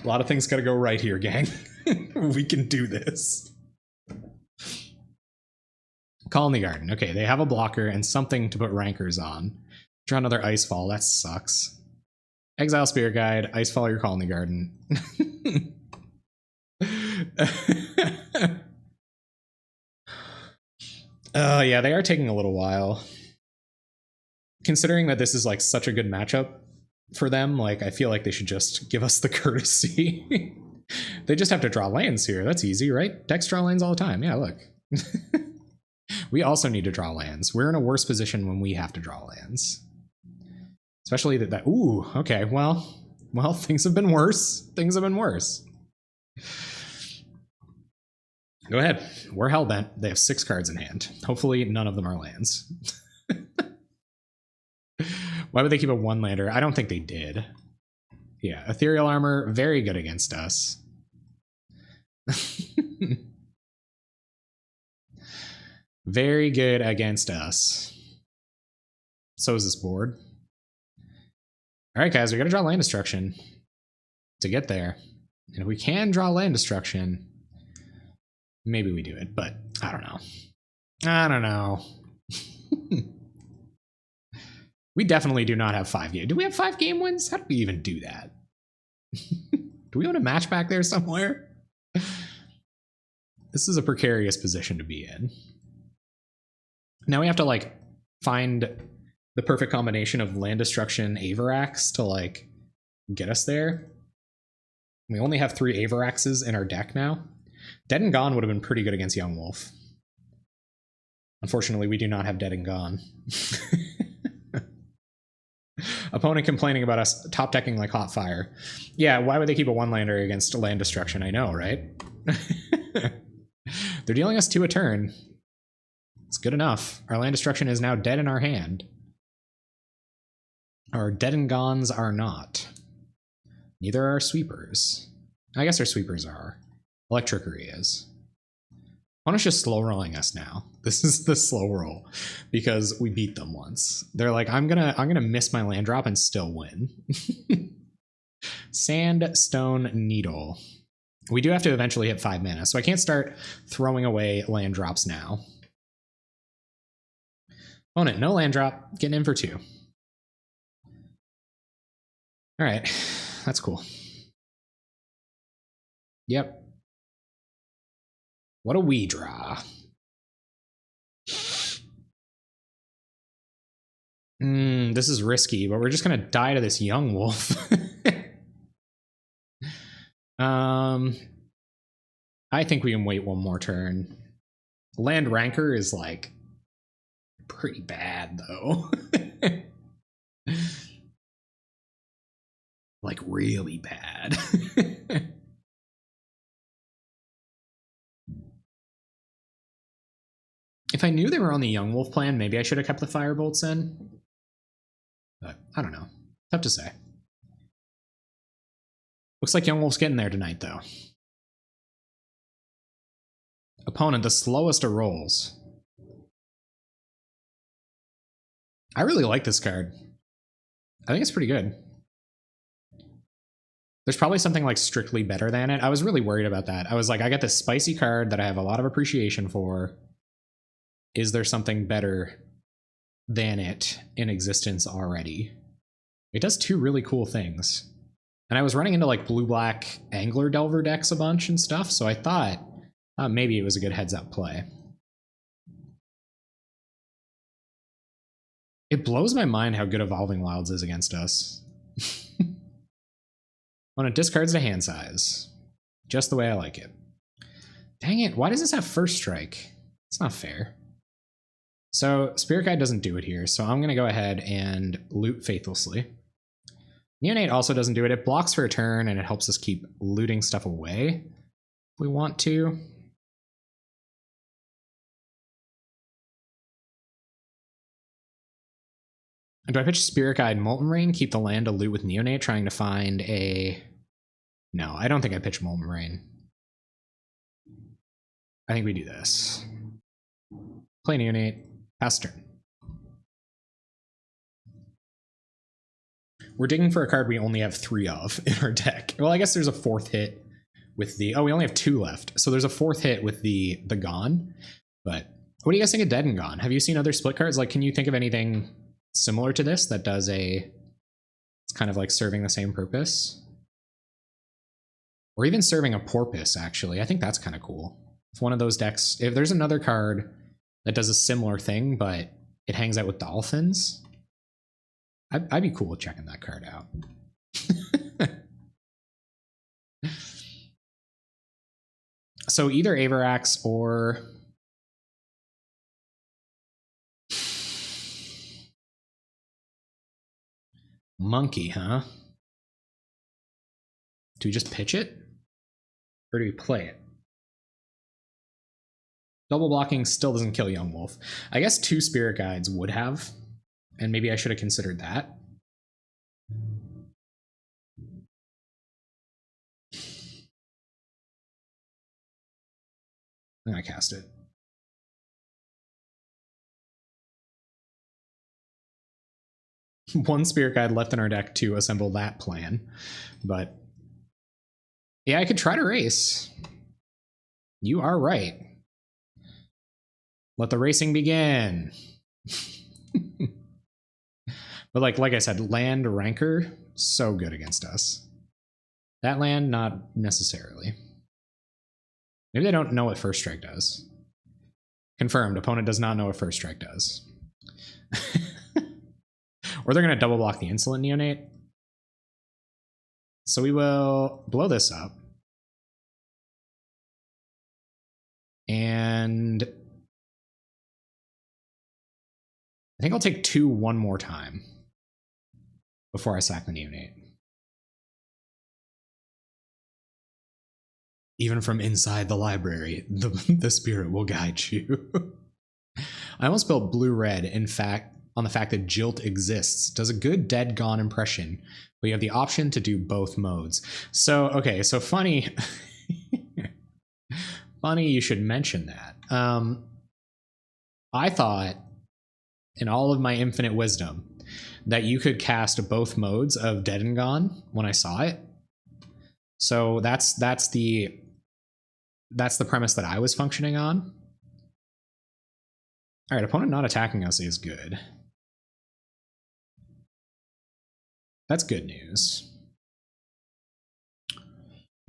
lot of things gotta go right here, gang. We can do this. Colony Garden. Okay, they have a blocker and something to put rankers on. Draw another Icefall. That sucks. Exile Spirit Guide. Icefall your Colony Garden. Yeah, they are taking a little while. Considering that this is like such a good matchup for them, like I feel like they should just give us the courtesy. They just have to draw lands here. That's easy, right? Decks draw lands all the time. Yeah, look. We also need to draw lands. We're in a worse position when we have to draw lands. Especially that ooh, okay, well, things have been worse. Things have been worse. Go ahead. We're hellbent. They have 6 cards in hand. Hopefully none of them are lands. Why would they keep a 1-lander? I don't think they did. Yeah, Ethereal Armor, very good against us. Very good against us. So is this board. All right, guys, we got to draw land destruction to get there. And if we can draw land destruction, maybe we do it, but I don't know. I don't know. We definitely do not have 5 game. Do we have 5 game wins? How do we even do that? Do we own a match back there somewhere? This is a precarious position to be in. Now we have to like find the perfect combination of land destruction Avarax to like get us there. We only have 3 Avaraxes in our deck now. Dead and Gone would have been pretty good against Young Wolf. Unfortunately, we do not have Dead and Gone. Opponent complaining about us top decking like hot fire. Yeah, why would they keep a 1-lander against land destruction? I know, right? They're dealing us 2 a turn. It's good enough. Our land destruction is now dead in our hand. Our Dead and Gones are not. Neither are sweepers. I guess our sweepers are. Electrickery is. Opponent's just slow rolling us now. This is the slow roll because we beat them once. They're like, I'm gonna miss my land drop and still win. Sandstone Needle. We do have to eventually hit 5 mana, so I can't start throwing away land drops now. Opponent, no land drop, getting in for 2. All right, that's cool. Yep. What do we draw? This is risky, but we're just gonna die to this young wolf. I think we can wait one more turn. Land Rancor is like pretty bad though. Like really bad. If I knew they were on the Young Wolf plan, maybe I should have kept the Firebolts in. But I don't know. Tough to say. Looks like Young Wolf's getting there tonight, though. Opponent, the slowest of rolls. I really like this card. I think it's pretty good. There's probably something like strictly better than it. I was really worried about that. I was like, I got this spicy card that I have a lot of appreciation for. Is there something better than it in existence already? It does two really cool things. And I was running into like blue-black Angler Delver decks a bunch and stuff, so I thought maybe it was a good heads-up play. It blows my mind how good Evolving Wilds is against us. When it discards to hand size. Just the way I like it. Dang it, why does this have first strike? It's not fair. So Spirit Guide doesn't do it here, so I'm going to go ahead and loot Faithlessly. Neonate also doesn't do it. It blocks for a turn, and it helps us keep looting stuff away if we want to. And do I pitch Spirit Guide Molten Rain, keep the land to loot with Neonate, trying to find a... No, I don't think I pitch Molten Rain. I think we do this. Play Neonate. Pass turn. We're digging for a card we only have 3 of in our deck. Well, I guess there's a 4th hit with the... Oh, we only have 2 left. So there's a 4th hit with the Gone. But what do you guys think of Dead and Gone? Have you seen other split cards? Like, can you think of anything similar to this that does a... It's kind of like serving the same purpose? Or even serving a Porpoise, actually. I think that's kind of cool. If one of those decks... If there's another card that does a similar thing, but it hangs out with dolphins, I'd be cool with checking that card out. So either Avarax or... Monkey, huh? Do we just pitch it? Or do we play it? Double blocking still doesn't kill Young Wolf. I guess 2 Spirit Guides would have, and maybe I should have considered that. I'm gonna cast it. One Spirit Guide left in our deck to assemble that plan, but yeah, I could try to race. You are right. Let the racing begin. But like I said, Land Rancor, so good against us. That land, not necessarily. Maybe they don't know what First Strike does. Confirmed, opponent does not know what First Strike does. Or they're going to double block the Insolent Neonate. So we will blow this up. And I think I'll take 2 one more time before I sack the Neonate. Even from inside the library, the spirit will guide you. I almost spelled blue-red, in fact, on the fact that Jilt exists. Does a good Dead Gone impression, but you have the option to do both modes. So, okay, so funny. Funny you should mention that. I thought, in all of my infinite wisdom, that you could cast both modes of Dead and Gone when I saw it. So that's the premise that I was functioning on. All right, opponent not attacking us is good. That's good news.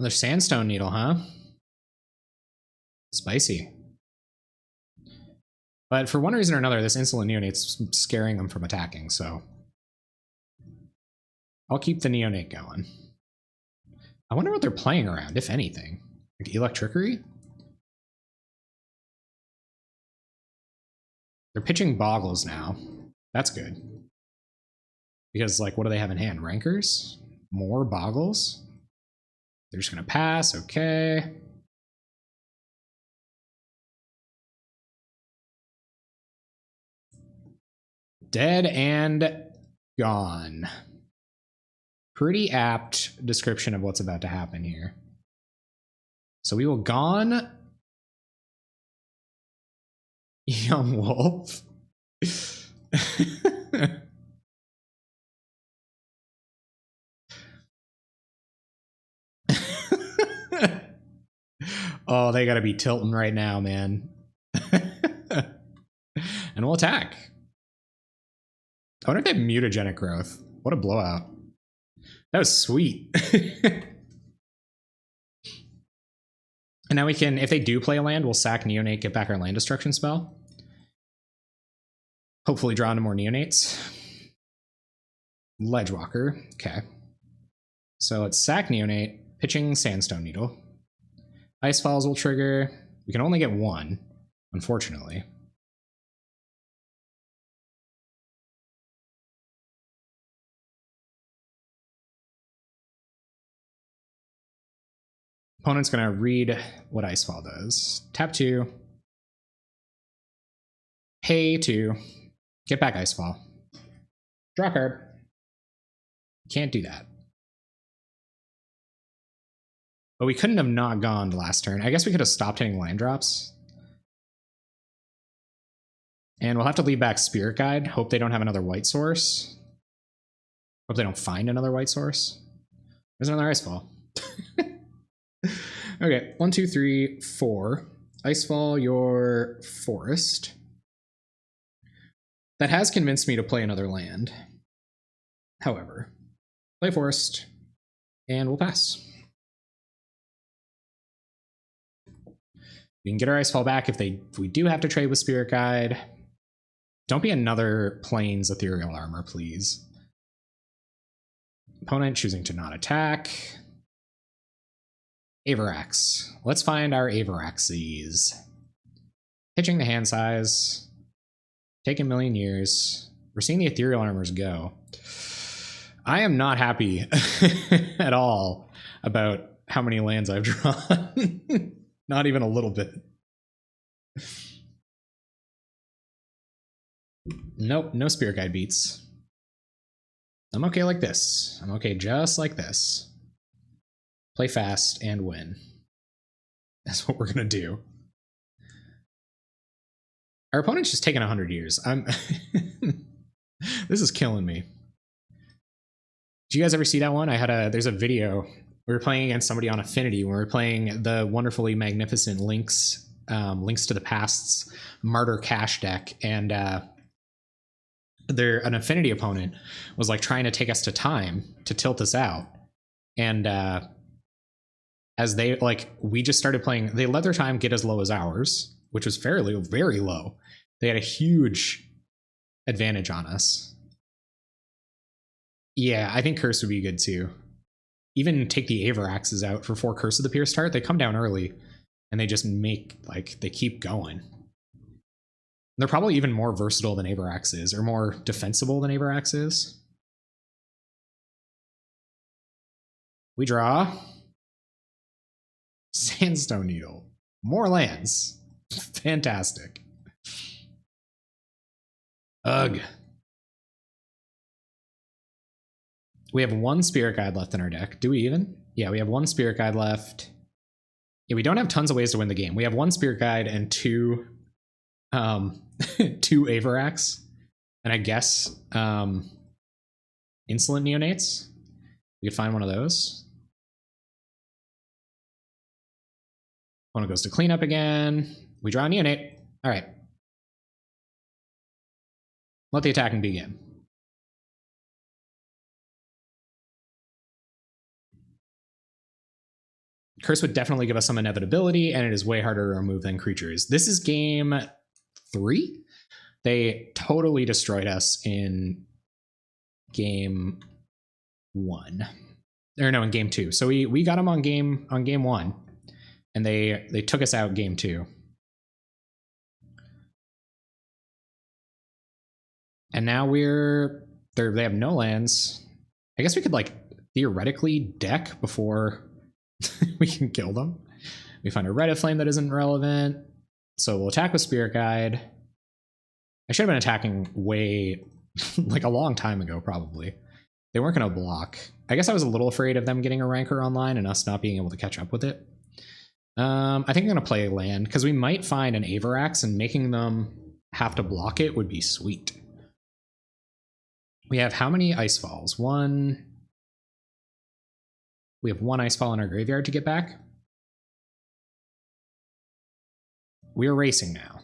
Another Sandstone Needle, huh? Spicy. But for one reason or another, this Insolent Neonate's scaring them from attacking, so I'll keep the Neonate going. I wonder what they're playing around, if anything. Like Electrickery? They're pitching Boggles now. That's good. Because, like, what do they have in hand? Rankers? More Boggles? They're just gonna pass, okay. Dead and gone. Pretty apt description of what's about to happen here. So we will gone Young Wolf. Oh, they gotta be tilting right now, man. And we'll attack. I wonder if they have mutagenic growth. What a blowout. That was sweet. And now we can, if they do play a land, we'll sack Neonate, get back our land destruction spell. Hopefully draw into more Neonates. Ledgewalker, okay. So let's sack Neonate, pitching Sandstone Needle. Ice Falls will trigger. We can only get one, unfortunately. Opponent's gonna read what Icefall does. Tap 2. Pay 2. Get back Icefall. Draw card. Can't do that. But we couldn't have not gone the last turn. I guess we could have stopped hitting land drops. And we'll have to leave back Spirit Guide. Hope they don't have another white source. Hope they don't find another white source. There's another Icefall. Okay, 1, 2, 3, 4. Icefall your forest. That has convinced me to play another land. However, play forest, and we'll pass. We can get our Icefall back if we do have to trade with Spirit Guide. Don't be another Plains Ethereal Armor, please. Opponent choosing to not attack. Avarax. Let's find our Avaraxes. Pitching the hand size. Taking a million years. We're seeing the Ethereal Armors go. I am not happy at all about how many lands I've drawn. Not even a little bit. Nope, no Spirit Guide beats. I'm okay like this. I'm okay just like this. Play fast and win. That's what we're gonna do. Our opponent's just taking 100 years. This is killing me. Did you guys ever see that one? There's a video. We were playing against somebody on Affinity. We were playing the wonderfully magnificent Links to the Past's Martyr Cash deck, and an Affinity opponent was like trying to take us to time to tilt us out, and as we just started playing, they let their time get as low as ours, which was very low. They had a huge advantage on us. Yeah, I think Curse would be good too. Even take the Avaraxes out for 4 Curse of the Pierce start. They come down early and they just they keep going. They're probably even more versatile than Avarax is, or more defensible than Avarax is. We draw Sandstone Needle. More lands. Fantastic. Ugh. We have 1 Spirit Guide left in our deck. Do we even? Yeah, we have 1 Spirit Guide left. Yeah, we don't have tons of ways to win the game. We have 1 Spirit Guide and 2 2 Avarax. And I guess Insolent Neonates. We could find one of those. Opponent goes to cleanup again. We draw a Neonate. All right. Let the attacking begin. Curse would definitely give us some inevitability, and it is way harder to remove than creatures. This is game 3. They totally destroyed us in game 1. Or no, in game 2. So we got them on game 1, and they took us out game 2. And now they have no lands. I guess we could like theoretically deck before we can kill them. We find a Red Flame that isn't relevant. So we'll attack with Spirit Guide. I should have been attacking way like a long time ago, probably. They weren't going to block. I guess I was a little afraid of them getting a Rancor online and us not being able to catch up with it. I think I'm going to play land because we might find an Avarax, and making them have to block it would be sweet. We have how many Ice Falls? One. We have 1 Ice Fall in our graveyard to get back. We are racing now.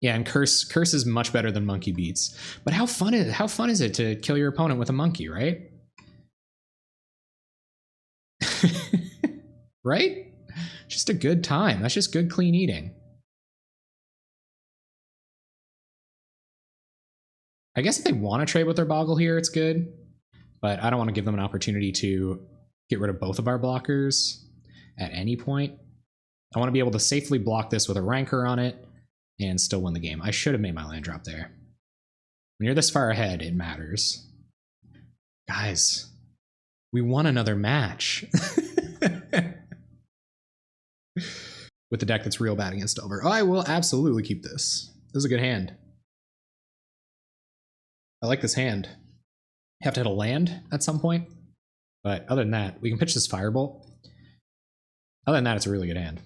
Yeah, and Curse is much better than Monkey Beats. But how fun is it to kill your opponent with a monkey, right? Right? Just a good time. That's just good, clean eating. I guess if they want to trade with their Boggle here, it's good. But I don't want to give them an opportunity to get rid of both of our blockers at any point. I want to be able to safely block this with a Rancor on it and still win the game. I should have made my land drop there. When you're this far ahead, it matters. Guys, we won another match. With the deck that's real bad against Delver. Oh, I will absolutely keep this. This is a good hand. I like this hand. You have to hit a land at some point. But other than that, we can pitch this Firebolt. Other than that, it's a really good hand.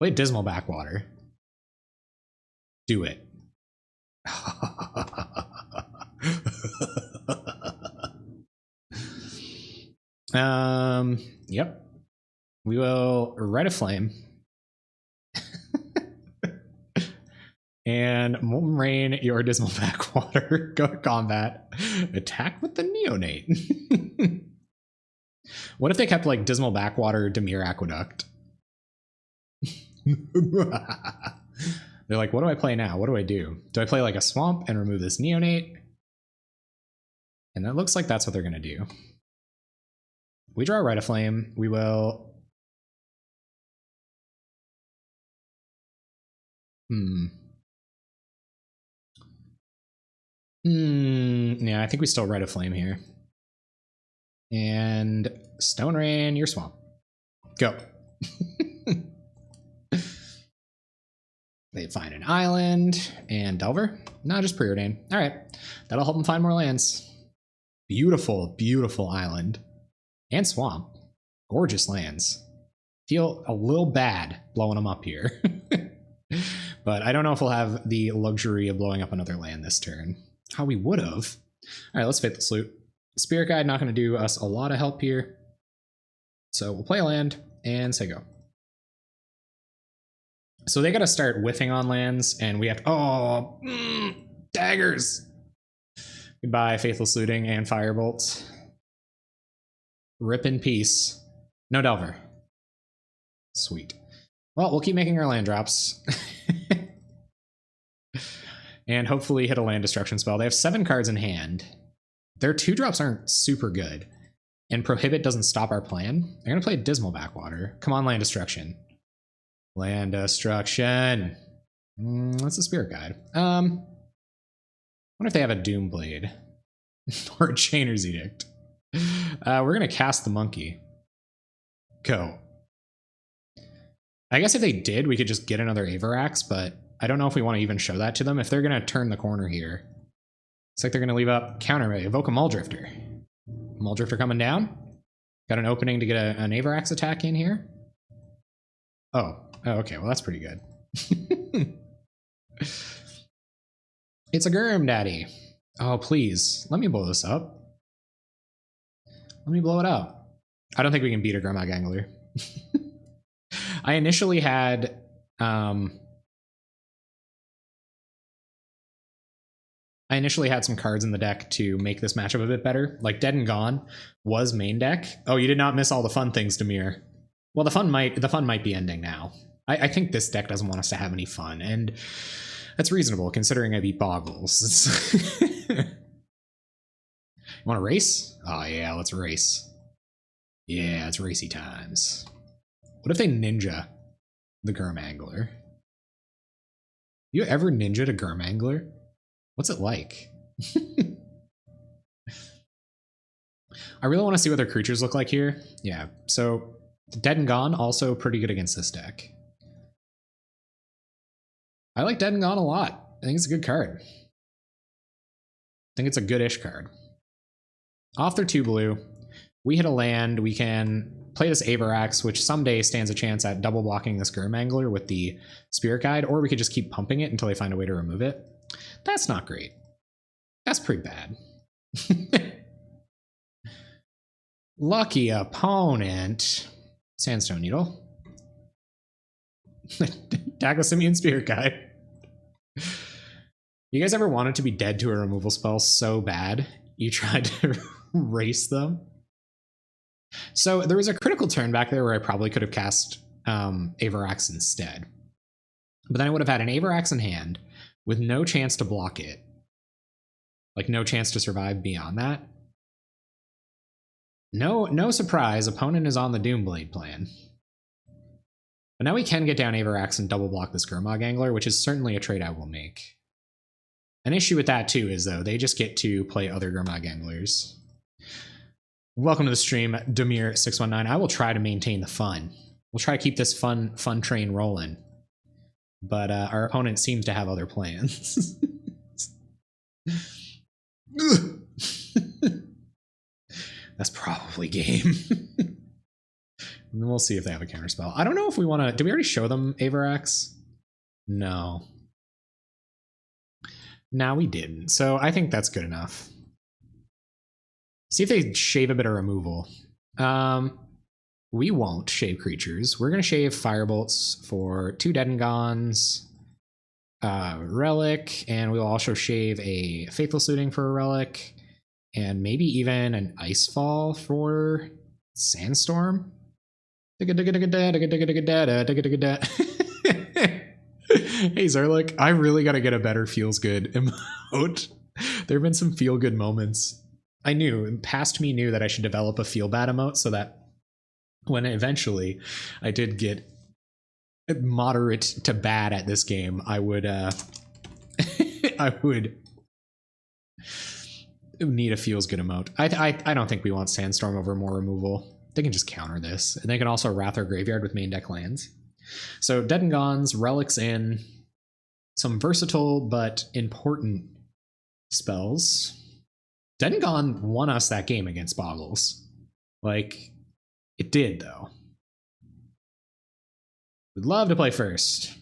Play Dismal Backwater. Do it. Yep. We will Red Flame. And Molten Rain your Dismal Backwater. Go to combat. Attack with the Neonate. What if they kept like Dismal Backwater, Dimir Aqueduct? They're like, what do I play now? What do I do? Do I play like a Swamp and remove this Neonate? And that looks like that's what they're going to do. We draw a Red Flame. We will... Yeah, I think we still Red a Flame here. And Stone Rain, your Swamp. Go. They find an island and Delver. No, just Preordain. All right, that'll help them find more lands. Beautiful, beautiful island and swamp. Gorgeous lands. Feel a little bad blowing them up here. But I don't know if we'll have the luxury of blowing up another land this turn. How we would have. All right, let's Faithful Salute. Spirit Guide not going to do us a lot of help here. So we'll play a land and say go. So they got to start whiffing on lands, and we have to... Oh, daggers. Goodbye, Faithful Saluting and Firebolt. Rip in peace. No Delver. Sweet. Well, we'll keep making our land drops. And hopefully hit a land destruction spell. They have 7 cards in hand. Their 2-drops aren't super good. And Prohibit doesn't stop our plan. They're going to play Dismal Backwater. Come on, land destruction. Land destruction. That's a Spirit Guide. I wonder if they have a Doom Blade. Or a Chainer's Edict. We're going to cast the monkey. Go. I guess if they did, we could just get another Avarax, but I don't know if we want to even show that to them. If they're going to turn the corner here, it's like they're going to leave up counter, evoke a Muldrifter. Muldrifter coming down. Got an opening to get an Avarax attack in here. Oh, okay. Well, that's pretty good. It's a Gurm Daddy. Oh, please. Let me blow this up. Let me blow it up. I don't think we can beat a Gurmag Angler. I initially had... I initially had some cards in the deck to make this matchup a bit better. Like Dead and Gone was main deck. Oh, you did not miss all the fun things, Dimir. Well, the fun might be ending now. I think this deck doesn't want us to have any fun, and that's reasonable considering I beat Boggles. You want to race? Oh yeah, let's race. Yeah, it's racy times. What if they ninja the Gurmangler? You ever ninja a Gurmangler? What's it like? I really want to see what their creatures look like here. Yeah, so Dead and Gone also pretty good against this deck. I like Dead and Gone a lot. I think it's a good card. I think it's a good-ish card. Off their 2 blue, we hit a land. We can play this Avarax, which someday stands a chance at double blocking this Gurmangler with the Spirit Guide, or we could just keep pumping it until they find a way to remove it. That's not great. That's pretty bad. Lucky opponent. Sandstone Needle. Tackle Simian Spirit Guide. You guys ever wanted to be dead to a removal spell so bad you tried to race them? So there was a critical turn back there where I probably could have cast Avarax instead. But then I would have had an Avarax in hand with no chance to block it. Like no chance to survive beyond that. No surprise, opponent is on the Doomblade plan. But now we can get down Avarax and double block this Gurmag Angler, which is certainly a trade I will make. An issue with that too is though, they just get to play other Gurmag Anglers. Welcome to the stream, Dimir619. I will try to maintain the fun. We'll try to keep this fun train rolling. But our opponent seems to have other plans. That's probably game. And then we'll see if they have a counterspell. I don't know if we want to... Did we already show them Avarax? No. No, we didn't. So I think that's good enough. See if they shave a bit of removal. We won't shave creatures. We're going to shave Firebolts for 2 Dead and Gones, Relic, and we'll also shave a Faithless Looting for a Relic, and maybe even an Icefall for Sandstorm. Hey Zerlik, I really gotta get a better feels good emote. There have been some feel good moments. I knew, past me knew that I should develop a feel bad emote so that when eventually I did get moderate to bad at this game, I would I would need a feels good emote. I don't think we want Sandstorm over more removal. They can just counter this, and they can also Wrath our Graveyard with main deck lands. So Dead and Gone's, Relics in, some versatile but important spells. Dead and Gone won us that game against Boggles. Like, it did, though. We'd love to play first.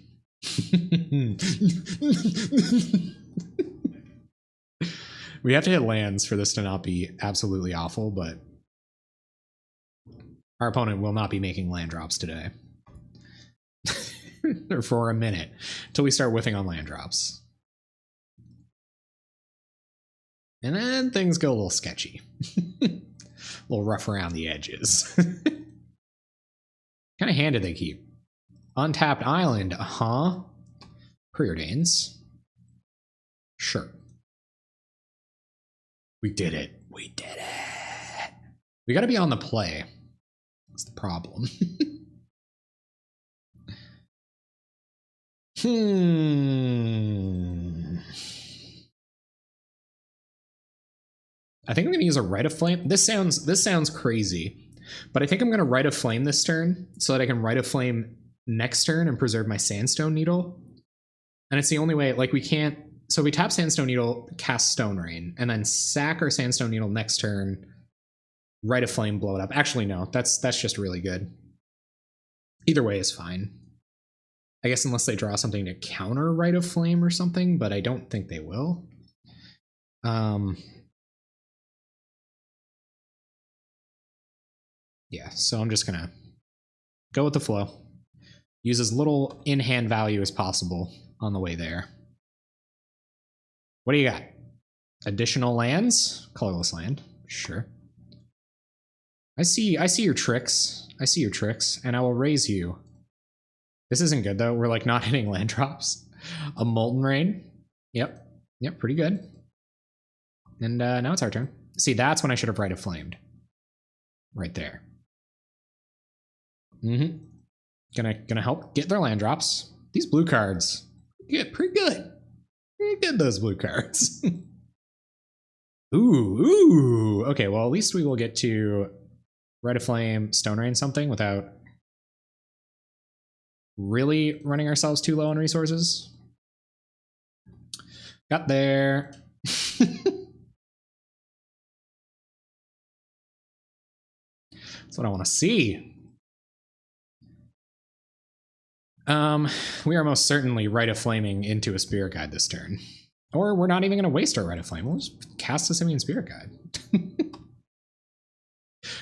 We have to hit lands for this to not be absolutely awful, but our opponent will not be making land drops today. Or for a minute, until we start whiffing on land drops. And then things go a little sketchy. A little rough around the edges. Kind of hand did they keep? Untapped Island, huh? Preordains. Sure. We did it. We did it. We gotta be on the play. That's the problem. I think I'm gonna use a Rite of Flame. This sounds crazy, but I think I'm gonna Rite of Flame this turn so that I can Rite of Flame next turn and preserve my Sandstone Needle. And it's the only way, like we can't, so we tap Sandstone Needle, cast Stone Rain, and then sack our Sandstone Needle next turn, Rite of Flame, blow it up. Actually, no, that's just really good. Either way is fine. I guess unless they draw something to counter Rite of Flame or something, but I don't think they will. Yeah, so I'm just gonna go with the flow. Use as little in-hand value as possible on the way there. What do you got? Additional lands? Colorless land. Sure. I see your tricks. I see your tricks, and I will raise you. This isn't good, though. We're, like, not hitting land drops. A Molten Rain. Yep. Yep, pretty good. And now it's our turn. See, that's when I should have Rite of Flamed. Right there. Mm-hmm. Gonna help get their land drops. These blue cards get pretty good. Pretty good, those blue cards. Ooh. Okay, well, at least we will get to Rite of Flame, Stone Rain something without really running ourselves too low on resources. Got there. That's what I want to see. We are most certainly Rite of Flaming into a Spirit Guide this turn. Or we're not even going to waste our Rite of Flame. We'll just cast a Simian Spirit Guide.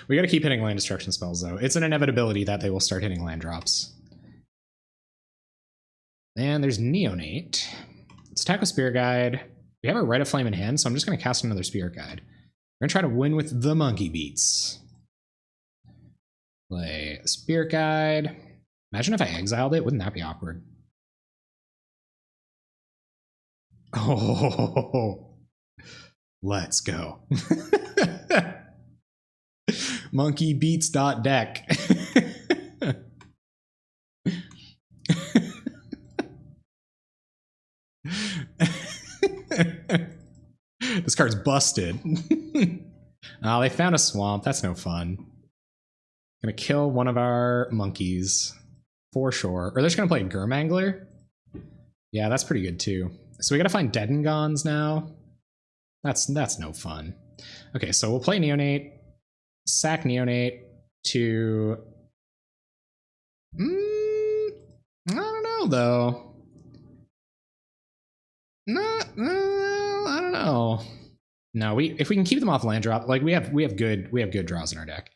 We got to keep hitting land destruction spells, though. It's an inevitability that they will start hitting land drops. And there's Neonate. Let's attack with Spirit Guide. We have a Rite of Flame in hand, so I'm just going to cast another Spirit Guide. We're going to try to win with the Monkey Beats. Play Spirit Guide. Imagine if I exiled it. Wouldn't that be awkward? Oh, let's go. Monkeybeats.deck. This card's busted. Oh, they found a swamp. That's no fun. Gonna kill one of our monkeys for sure. Or they're just gonna play Gurmangler. Yeah, that's pretty good too. So we gotta find Dead and Gones now. That's no fun. Okay, so we'll play Neonate, sack Neonate to... I don't know though. I don't know. No, if we can keep them off land drop, like we have good draws in our deck.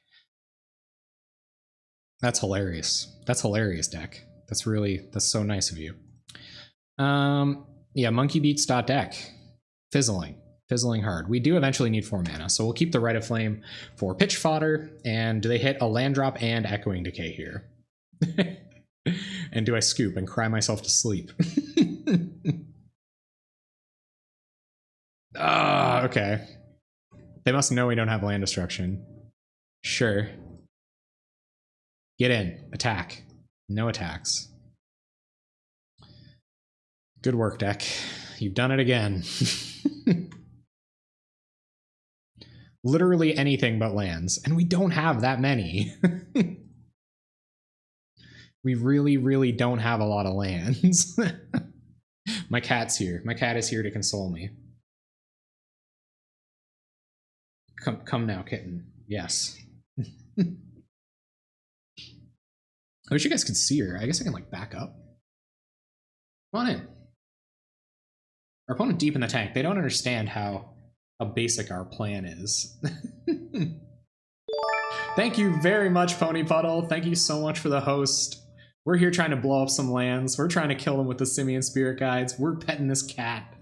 That's hilarious. That's hilarious, deck. That's so nice of you. Yeah, monkeybeats.deck. Fizzling hard. We do eventually need 4 mana, so we'll keep the Rite of Flame for pitch fodder. And do they hit a land drop and Echoing Decay here? And do I scoop and cry myself to sleep? Okay. They must know we don't have land destruction. Sure. Get in. Attack. No attacks. Good work, deck. You've done it again. Literally anything but lands. And we don't have that many. We really don't have a lot of lands. My cat's here. My cat is here to console me. Come now, kitten. Yes. I wish you guys could see her. I guess I can, like, back up. Come on in. Our opponent deep in the tank. They don't understand how basic our plan is. Thank you very much, Pony Puddle. Thank you so much for the host. We're here trying to blow up some lands. We're trying to kill them with the Simian Spirit Guides. We're petting this cat.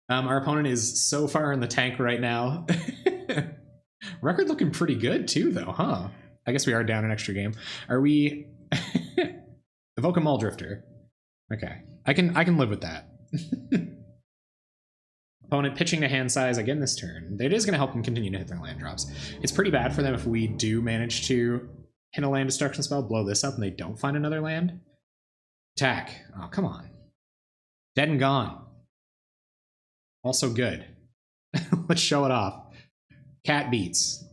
Our opponent is so far in the tank right now. Record looking pretty good too, though, huh? I guess we are down an extra game. Are we... Evoke a Muldrifter. Okay. I can live with that. Opponent pitching to hand size again this turn. It is going to help them continue to hit their land drops. It's pretty bad for them if we do manage to hit a land destruction spell, blow this up, and they don't find another land. Attack. Oh, come on. Dead and Gone. Also good. Let's show it off. Cat beats.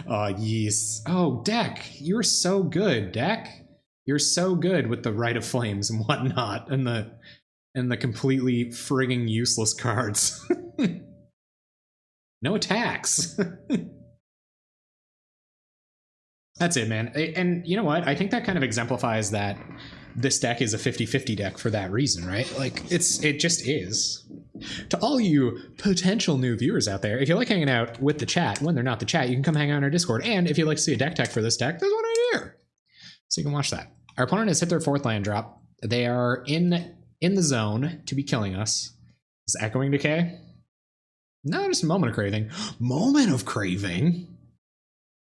Oh, yes. Oh, deck. You're so good, deck. You're so good with the Rite of Flames and whatnot, and the completely frigging useless cards. No attacks. That's it, man. And you know what? I think that kind of exemplifies that this deck is a 50-50 deck for that reason, right? Like, it just is. To all you potential new viewers out there, if you like hanging out with the chat when they're not the chat, you can come hang out on our Discord. And if you'd like to see a deck tech for this deck, there's one right here. So you can watch that. Our opponent has hit their 4th land drop. They are in in the zone to be killing us. Is Echoing Decay? No, just a Moment of Craving. Moment of Craving?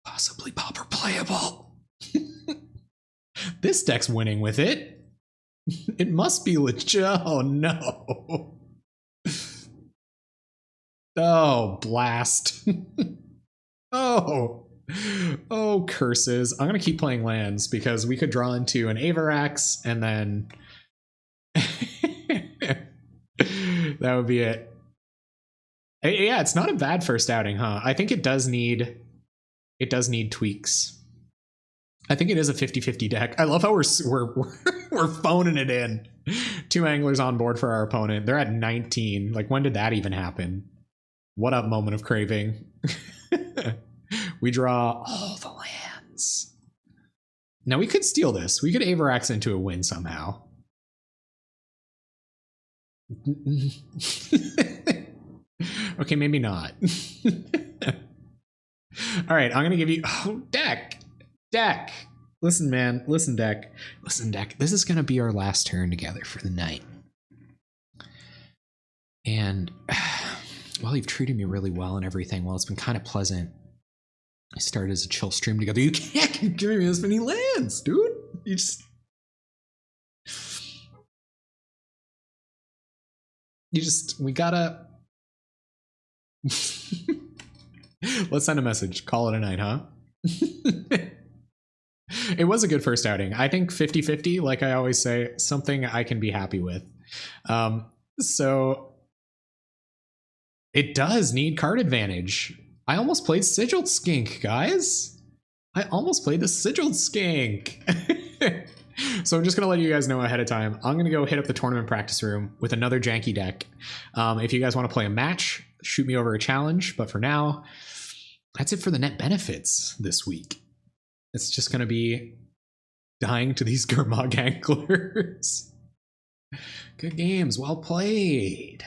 Possibly Pauper Playable. This deck's winning with it. It must be legit. Oh no. Oh, blast. Oh, curses. I'm going to keep playing lands because we could draw into an Avarax and then that would be it. Yeah, it's not a bad first outing, huh? I think it does need tweaks. I think it is a 50-50 deck. I love how we're phoning it in. 2 anglers on board for our opponent. They're at 19. Like, when did that even happen? What up, Moment of Craving? We draw all the lands. Now we could steal this. We could Avarax into a win somehow. Okay, maybe not. All right, I'm gonna give you deck. Listen, man. Listen, deck. This is gonna be our last turn together for the night. And well, you've treated me really well and everything. Well, it's been kind of pleasant. I started as a chill stream together. You can't keep giving me this many lands, dude. We gotta. Let's send a message. Call it a night, huh? It was a good first outing. I think 50-50, like I always say, something I can be happy with. So it does need card advantage. I almost played Sigiled Skink, guys. I almost played the Sigiled Skink. So I'm just going to let you guys know ahead of time. I'm going to go hit up the tournament practice room with another janky deck. If you guys want to play a match, shoot me over a challenge. But for now, that's it for the net benefits this week. It's just going to be dying to these Gurmag anglers. Good games. Well played.